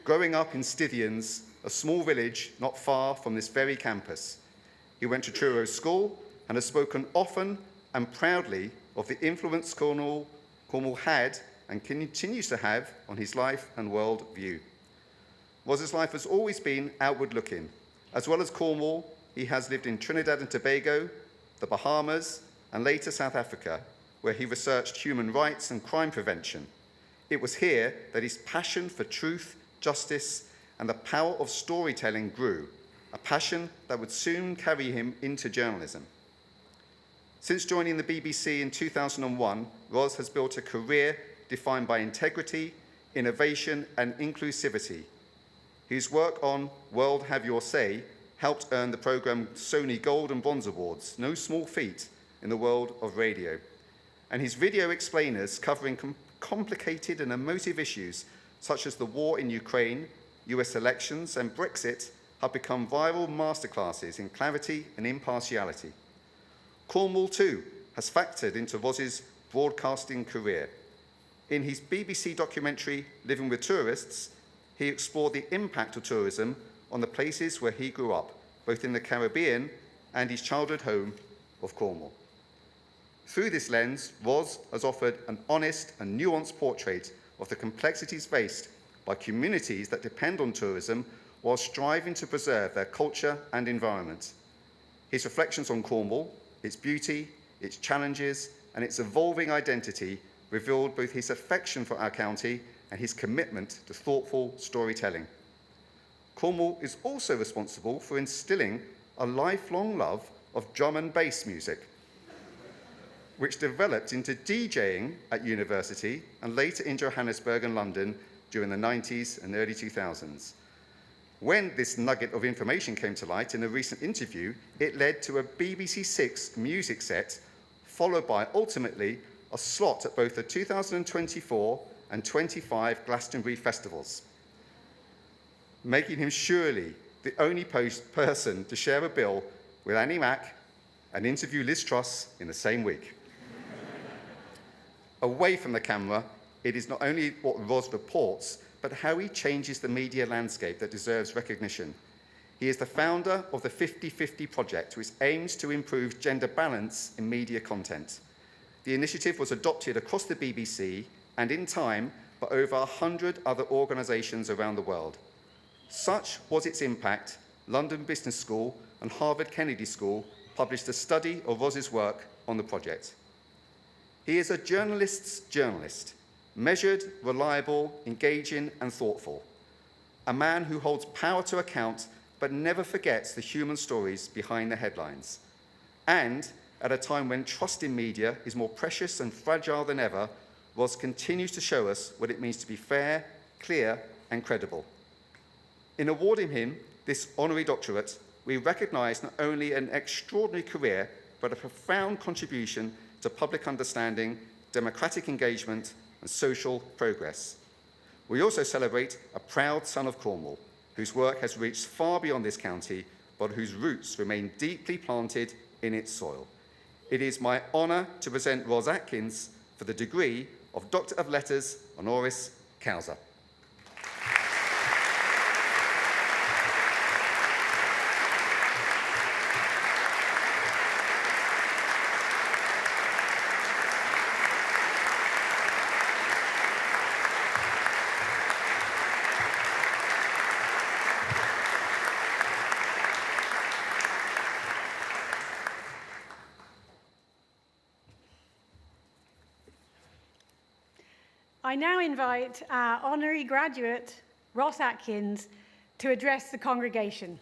growing up in Stithians, a small village not far from this very campus. He went to Truro School and has spoken often and proudly of the influence Cornwall had and continues to have on his life and world view. Ros's life has always been outward-looking. As well as Cornwall, he has lived in Trinidad and Tobago, the Bahamas, and later South Africa, where he researched human rights and crime prevention. It was here that his passion for truth, justice, and the power of storytelling grew, a passion that would soon carry him into journalism. Since joining the BBC in 2001, Ros has built a career defined by integrity, innovation, and inclusivity. His work on World Have Your Say helped earn the programme Sony Gold and Bronze Awards, no small feat in the world of radio. And his video explainers covering complicated and emotive issues such as the war in Ukraine, US elections, and Brexit have become viral masterclasses in clarity and impartiality. Cornwall, too, has factored into Ros's broadcasting career. In his BBC documentary, Living with Tourists, he explored the impact of tourism on the places where he grew up, both in the Caribbean and his childhood home of Cornwall. Through this lens, Ros has offered an honest and nuanced portrait of the complexities faced by communities that depend on tourism while striving to preserve their culture and environment. His reflections on Cornwall, its beauty, its challenges, and its evolving identity revealed both his affection for our county and his commitment to thoughtful storytelling. Cornwall is also responsible for instilling a lifelong love of drum and bass music, which developed into DJing at university and later in Johannesburg and London during the 90s and early 2000s. When this nugget of information came to light in a recent interview, it led to a BBC Six music set, followed by, ultimately, a slot at both the 2024 and 25 Glastonbury festivals, making him surely the only person to share a bill with Annie Mac and interview Liz Truss in the same week. Away from the camera, it is not only what Ros reports, but how he changes the media landscape that deserves recognition. He is the founder of the 50/50 Project, which aims to improve gender balance in media content. The initiative was adopted across the BBC and in time by over 100 other organisations around the world. Such was its impact, London Business School and Harvard Kennedy School published a study of Ros's work on the project. He is a journalist's journalist, measured, reliable, engaging, and thoughtful. A man who holds power to account but never forgets the human stories behind the headlines. And at a time when trust in media is more precious and fragile than ever, Ros continues to show us what it means to be fair, clear, and credible. In awarding him this honorary doctorate, we recognise not only an extraordinary career, but a profound contribution to public understanding, democratic engagement, and social progress. We also celebrate a proud son of Cornwall, whose work has reached far beyond this county, but whose roots remain deeply planted in its soil. It is my honour to present Ros Atkins for the degree of Doctor of Letters, Honoris Causa. I now invite our honorary graduate, Ros Atkins, to address the congregation.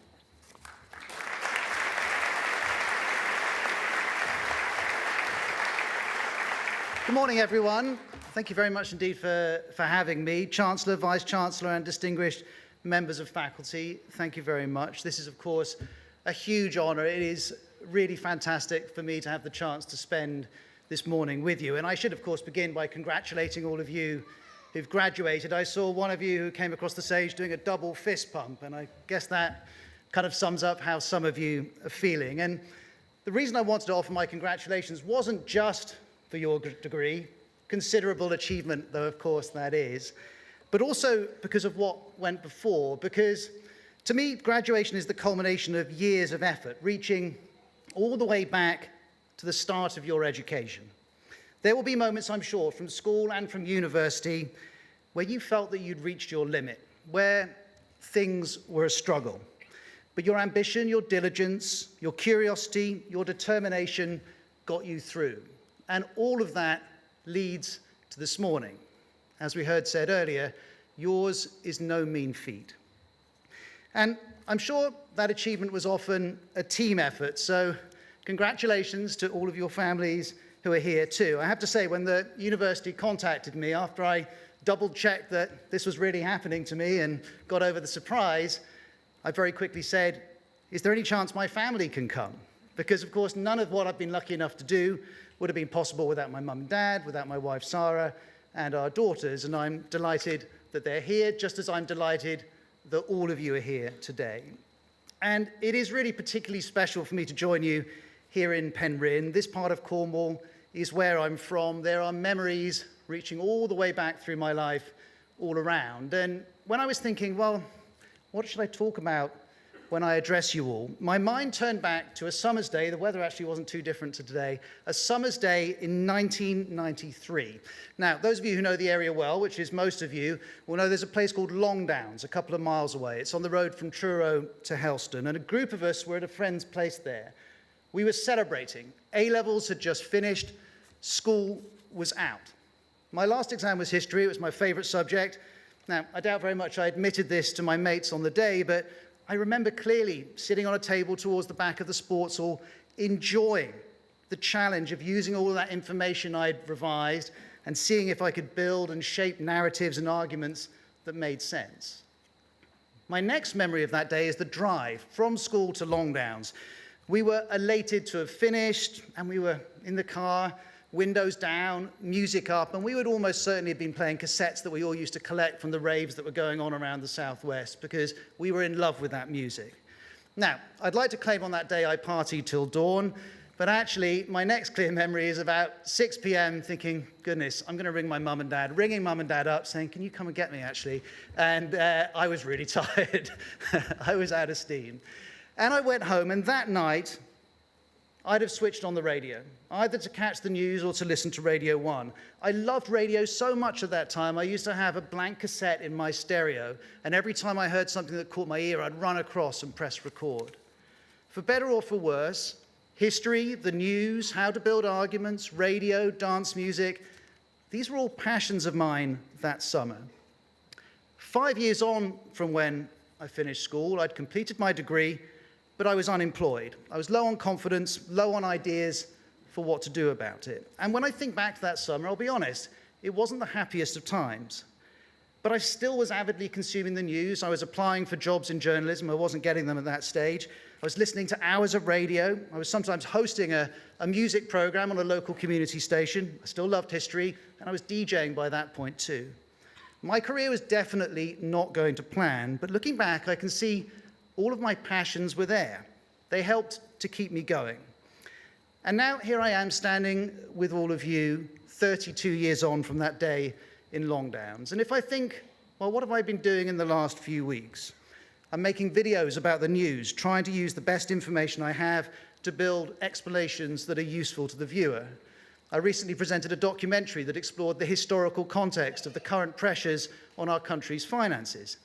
Good morning, everyone. Thank you very much indeed for having me. Chancellor, Vice-Chancellor, and distinguished members of faculty, thank you very much. This is, of course, a huge honour. It is really fantastic for me to have the chance to spend this morning with you. And I should, of course, begin by congratulating all of you who've graduated. I saw one of you who came across the stage doing a double fist pump, and I guess that kind of sums up how some of you are feeling. And the reason I wanted to offer my congratulations wasn't just for your degree, considerable achievement, though, of course, that is, but also because of what went before, because to me, graduation is the culmination of years of effort, reaching all the way back to the start of your education. There will be moments, I'm sure, from school and from university where you felt that you'd reached your limit, where things were a struggle. But your ambition, your diligence, your curiosity, your determination got you through. And all of that leads to this morning. As we heard said earlier, yours is no mean feat. And I'm sure that achievement was often a team effort, so congratulations to all of your families who are here too. I have to say, when the university contacted me after I double-checked that this was really happening to me and got over the surprise, I very quickly said, is there any chance my family can come? Because, of course, none of what I've been lucky enough to do would have been possible without my mum and dad, without my wife Sarah, and our daughters, and I'm delighted that they're here, just as I'm delighted that all of you are here today. And it is really particularly special for me to join you here in Penryn. This part of Cornwall is where I'm from. There are memories reaching all the way back through my life all around. And when I was thinking, well, what should I talk about when I address you all? My mind turned back to a summer's day. The weather actually wasn't too different to today. A summer's day in 1993. Now, those of you who know the area well, which is most of you, will know there's a place called Longdowns, a couple of miles away. It's on the road from Truro to Helston, and a group of us were at a friend's place there. We were celebrating. A-levels had just finished. School was out. My last exam was history. It was my favourite subject. Now, I doubt very much I admitted this to my mates on the day, but I remember clearly sitting on a table towards the back of the sports hall, enjoying the challenge of using all of that information I'd revised and seeing if I could build and shape narratives and arguments that made sense. My next memory of that day is the drive from school to Longdowns. We were elated to have finished, and we were in the car, windows down, music up, and we would almost certainly have been playing cassettes that we all used to collect from the raves that were going on around the Southwest, because we were in love with that music. Now, I'd like to claim on that day I partied till dawn, but actually my next clear memory is about 6 p.m. thinking, goodness, I'm going to ring my mum and dad, ringing mum and dad up saying, can you come and get me actually? And I was really tired. I was out of steam. And I went home, and that night I'd have switched on the radio, either to catch the news or to listen to Radio 1. I loved radio so much at that time, I used to have a blank cassette in my stereo, and every time I heard something that caught my ear, I'd run across and press record. For better or for worse, history, the news, how to build arguments, radio, dance music, these were all passions of mine that summer. 5 years on from when I finished school, I'd completed my degree, but I was unemployed. I was low on confidence, low on ideas for what to do about it. And when I think back to that summer, I'll be honest, it wasn't the happiest of times. But I still was avidly consuming the news. I was applying for jobs in journalism. I wasn't getting them at that stage. I was listening to hours of radio. I was sometimes hosting a music program on a local community station. I still loved history, and I was DJing by that point too. My career was definitely not going to plan, but looking back, I can see all of my passions were there. They helped to keep me going. And now here I am standing with all of you 32 years on from that day in Longdowns. And if I think, well, what have I been doing in the last few weeks? I'm making videos about the news, trying to use the best information I have to build explanations that are useful to the viewer. I recently presented a documentary that explored the historical context of the current pressures on our country's finances.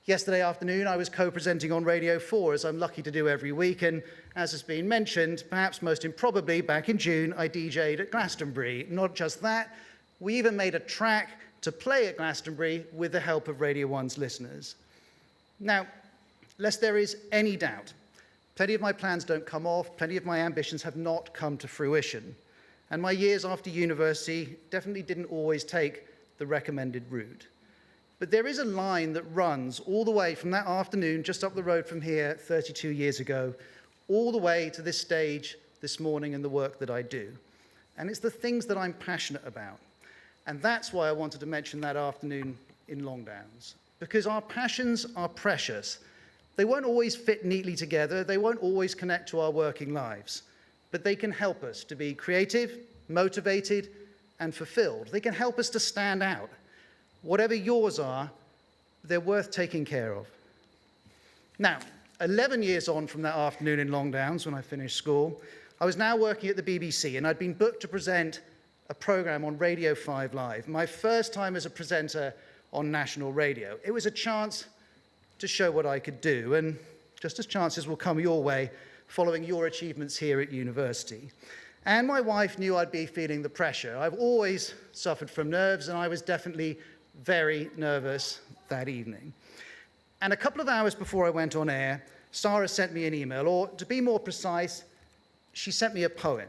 Yesterday afternoon, I was co-presenting on Radio 4, as I'm lucky to do every week, and as has been mentioned, perhaps most improbably, back in June, I DJ'd at Glastonbury. Not just that, we even made a track to play at Glastonbury with the help of Radio 1's listeners. Now, lest there is any doubt, plenty of my plans don't come off, plenty of my ambitions have not come to fruition, and my years after university definitely didn't always take the recommended route. But there is a line that runs all the way from that afternoon, just up the road from here 32 years ago, all the way to this stage this morning and the work that I do. And it's the things that I'm passionate about. And that's why I wanted to mention that afternoon in Longdowns. Because our passions are precious. They won't always fit neatly together. They won't always connect to our working lives. But they can help us to be creative, motivated, and fulfilled. They can help us to stand out. Whatever yours are, they're worth taking care of. Now, 11 years on from that afternoon in Longdowns when I finished school, I was now working at the BBC, and I'd been booked to present a programme on Radio 5 Live, my first time as a presenter on national radio. It was a chance to show what I could do, and just as chances will come your way following your achievements here at university. And my wife knew I'd be feeling the pressure. I've always suffered from nerves, and I was definitely very nervous that evening. And a couple of hours before I went on air, Sarah sent me an email, or to be more precise, she sent me a poem.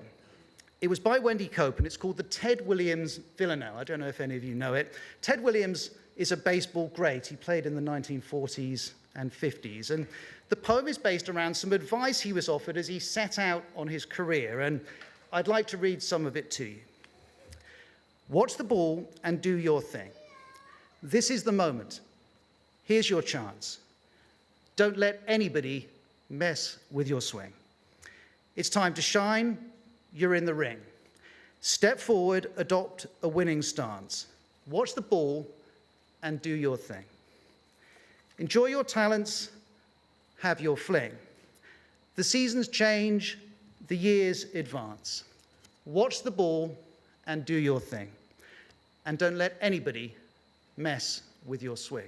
It was by Wendy Cope, and it's called the Ted Williams Villanelle. I don't know if any of you know it. Ted Williams is a baseball great. He played in the 1940s and 50s. And the poem is based around some advice he was offered as he set out on his career. And I'd like to read some of it to you. Watch the ball and do your thing. This is the moment. Here's your chance. Don't let anybody mess with your swing. It's time to shine. You're in the ring. Step forward, adopt a winning stance. Watch the ball and do your thing. Enjoy your talents, have your fling. The seasons change, the years advance. Watch the ball and do your thing. And don't let anybody mess with your swing.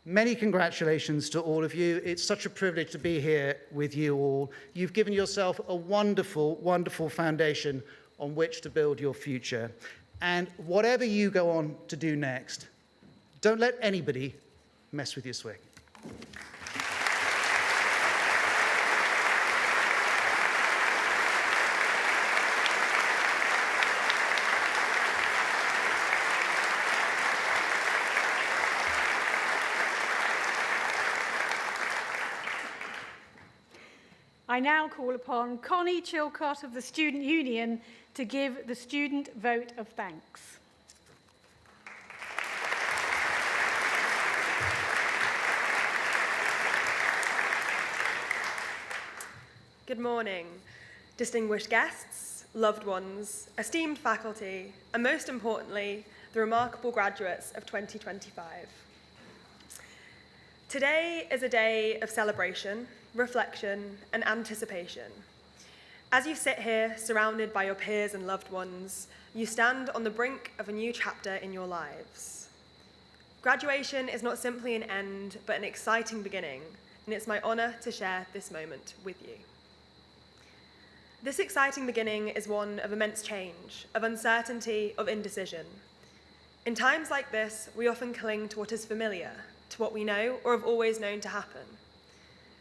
Many congratulations to all of you. It's such a privilege to be here with you all. You've given yourself a wonderful, wonderful foundation on which to build your future. And whatever you go on to do next, don't let anybody mess with your swing. I now call upon Connie Chilcott of the Student Union to give the student vote of thanks. Good morning, distinguished guests, loved ones, esteemed faculty, and most importantly, the remarkable graduates of 2025. Today is a day of celebration, reflection, and anticipation. As you sit here, surrounded by your peers and loved ones, you stand on the brink of a new chapter in your lives. Graduation is not simply an end, but an exciting beginning, and it's my honor to share this moment with you. This exciting beginning is one of immense change, of uncertainty, of indecision. In times like this, we often cling to what is familiar, to what we know or have always known to happen.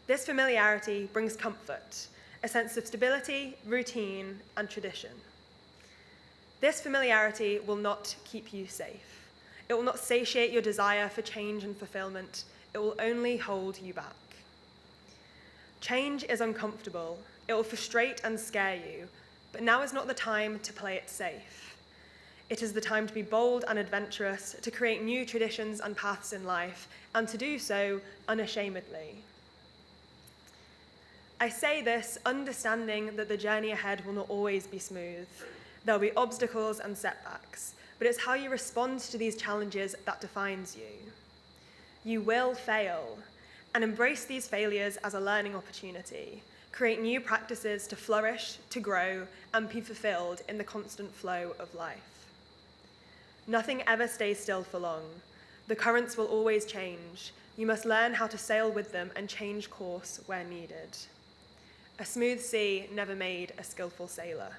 This familiarity brings comfort, a sense of stability, routine, and tradition. This familiarity will not keep you safe. It will not satiate your desire for change and fulfillment. It will only hold you back. Change is uncomfortable. It will frustrate and scare you, but now is not the time to play it safe. It is the time to be bold and adventurous, to create new traditions and paths in life, and to do so unashamedly. I say this understanding that the journey ahead will not always be smooth. There will be obstacles and setbacks, but it's how you respond to these challenges that defines you. You will fail, and embrace these failures as a learning opportunity. Create new practices to flourish, to grow, and be fulfilled in the constant flow of life. Nothing ever stays still for long. The currents will always change. You must learn how to sail with them and change course where needed. A smooth sea never made a skillful sailor.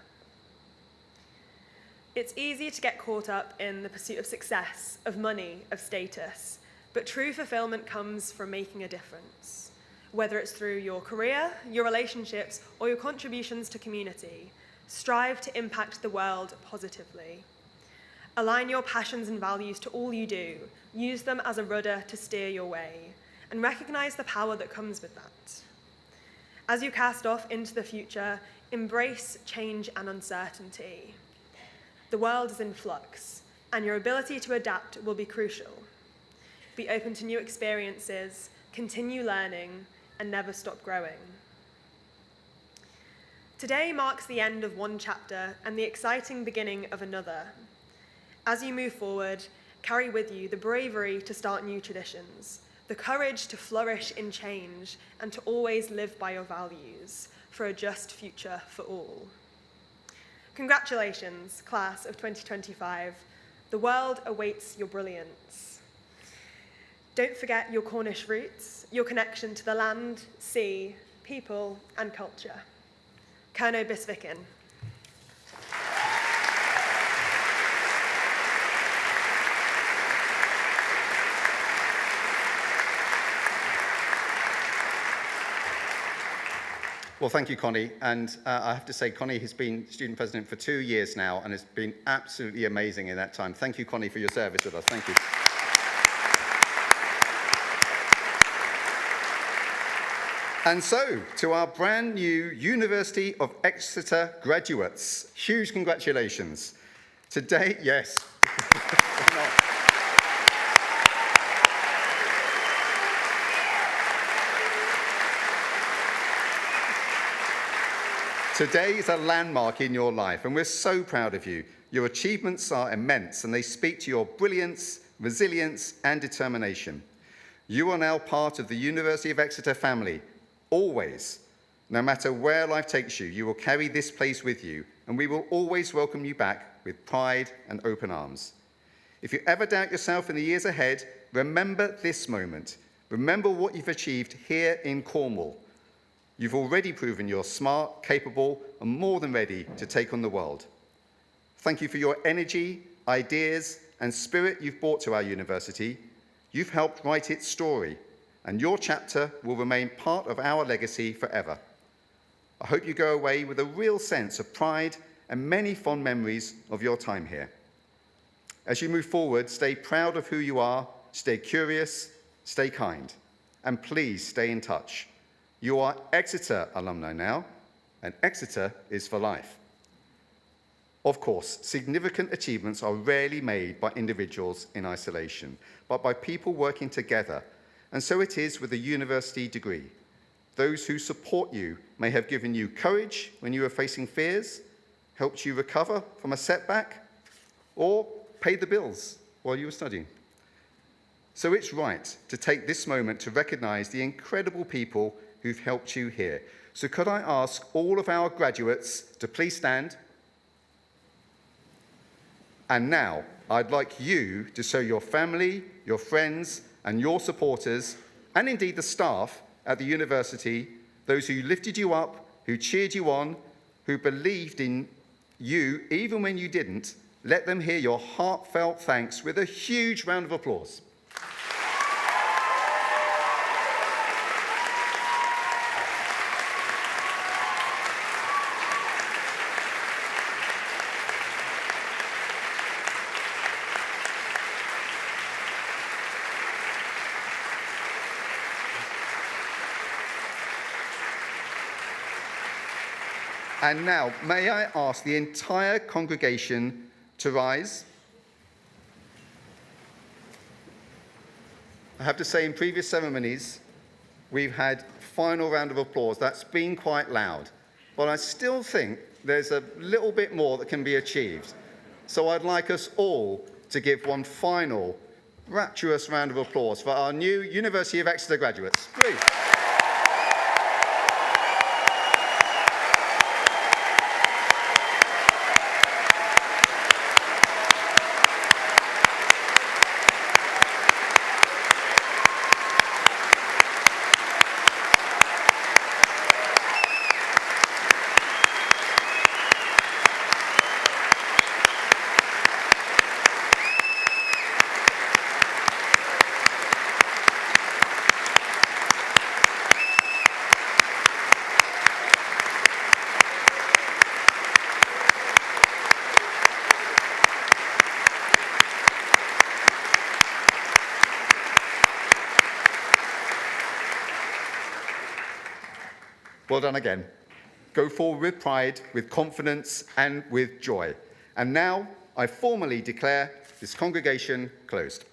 It's easy to get caught up in the pursuit of success, of money, of status, but true fulfillment comes from making a difference. Whether it's through your career, your relationships, or your contributions to community, strive to impact the world positively. Align your passions and values to all you do. Use them as a rudder to steer your way, and recognize the power that comes with that. As you cast off into the future, embrace change and uncertainty. The world is in flux, and your ability to adapt will be crucial. Be open to new experiences, continue learning, and never stop growing. Today marks the end of one chapter and the exciting beginning of another. As you move forward, carry with you the bravery to start new traditions, the courage to flourish in change, and to always live by your values for a just future for all. Congratulations, class of 2025. The world awaits your brilliance. Don't forget your Cornish roots, your connection to the land, sea, people, and culture. Kerno Bisviken. Well, thank you, Connie. And I have to say, Connie has been student president for 2 years now and has been absolutely amazing in that time. Thank you, Connie, for your service with us. Thank you. And so, to our brand new University of Exeter graduates, huge congratulations. Today, yes. Today is a landmark in your life, and we're so proud of you. Your achievements are immense, and they speak to your brilliance, resilience, and determination. You are now part of the University of Exeter family. Always, no matter where life takes you, you will carry this place with you, and we will always welcome you back with pride and open arms. If you ever doubt yourself in the years ahead, remember this moment. Remember what you've achieved here in Cornwall. You've already proven you're smart, capable, and more than ready to take on the world. Thank you for your energy, ideas, and spirit you've brought to our university. You've helped write its story, and your chapter will remain part of our legacy forever. I hope you go away with a real sense of pride and many fond memories of your time here. As you move forward, stay proud of who you are, stay curious, stay kind, and please stay in touch. You are Exeter alumni now, and Exeter is for life. Of course, significant achievements are rarely made by individuals in isolation, but by people working together. And so it is with a university degree. Those who support you may have given you courage when you were facing fears, helped you recover from a setback, or paid the bills while you were studying. So it's right to take this moment to recognise the incredible people who've helped you here. So could I ask all of our graduates to please stand? And now, I'd like you to show your family, your friends, and your supporters, and indeed the staff at the university, those who lifted you up, who cheered you on, who believed in you even when you didn't, let them hear your heartfelt thanks with a huge round of applause. And now, may I ask the entire congregation to rise? I have to say, in previous ceremonies, we've had final round of applause. That's been quite loud. But I still think there's a little bit more that can be achieved. So I'd like us all to give one final rapturous round of applause for our new University of Exeter graduates. Please. Well done again. Go forward with pride, with confidence, and with joy. And now, I formally declare this congregation closed.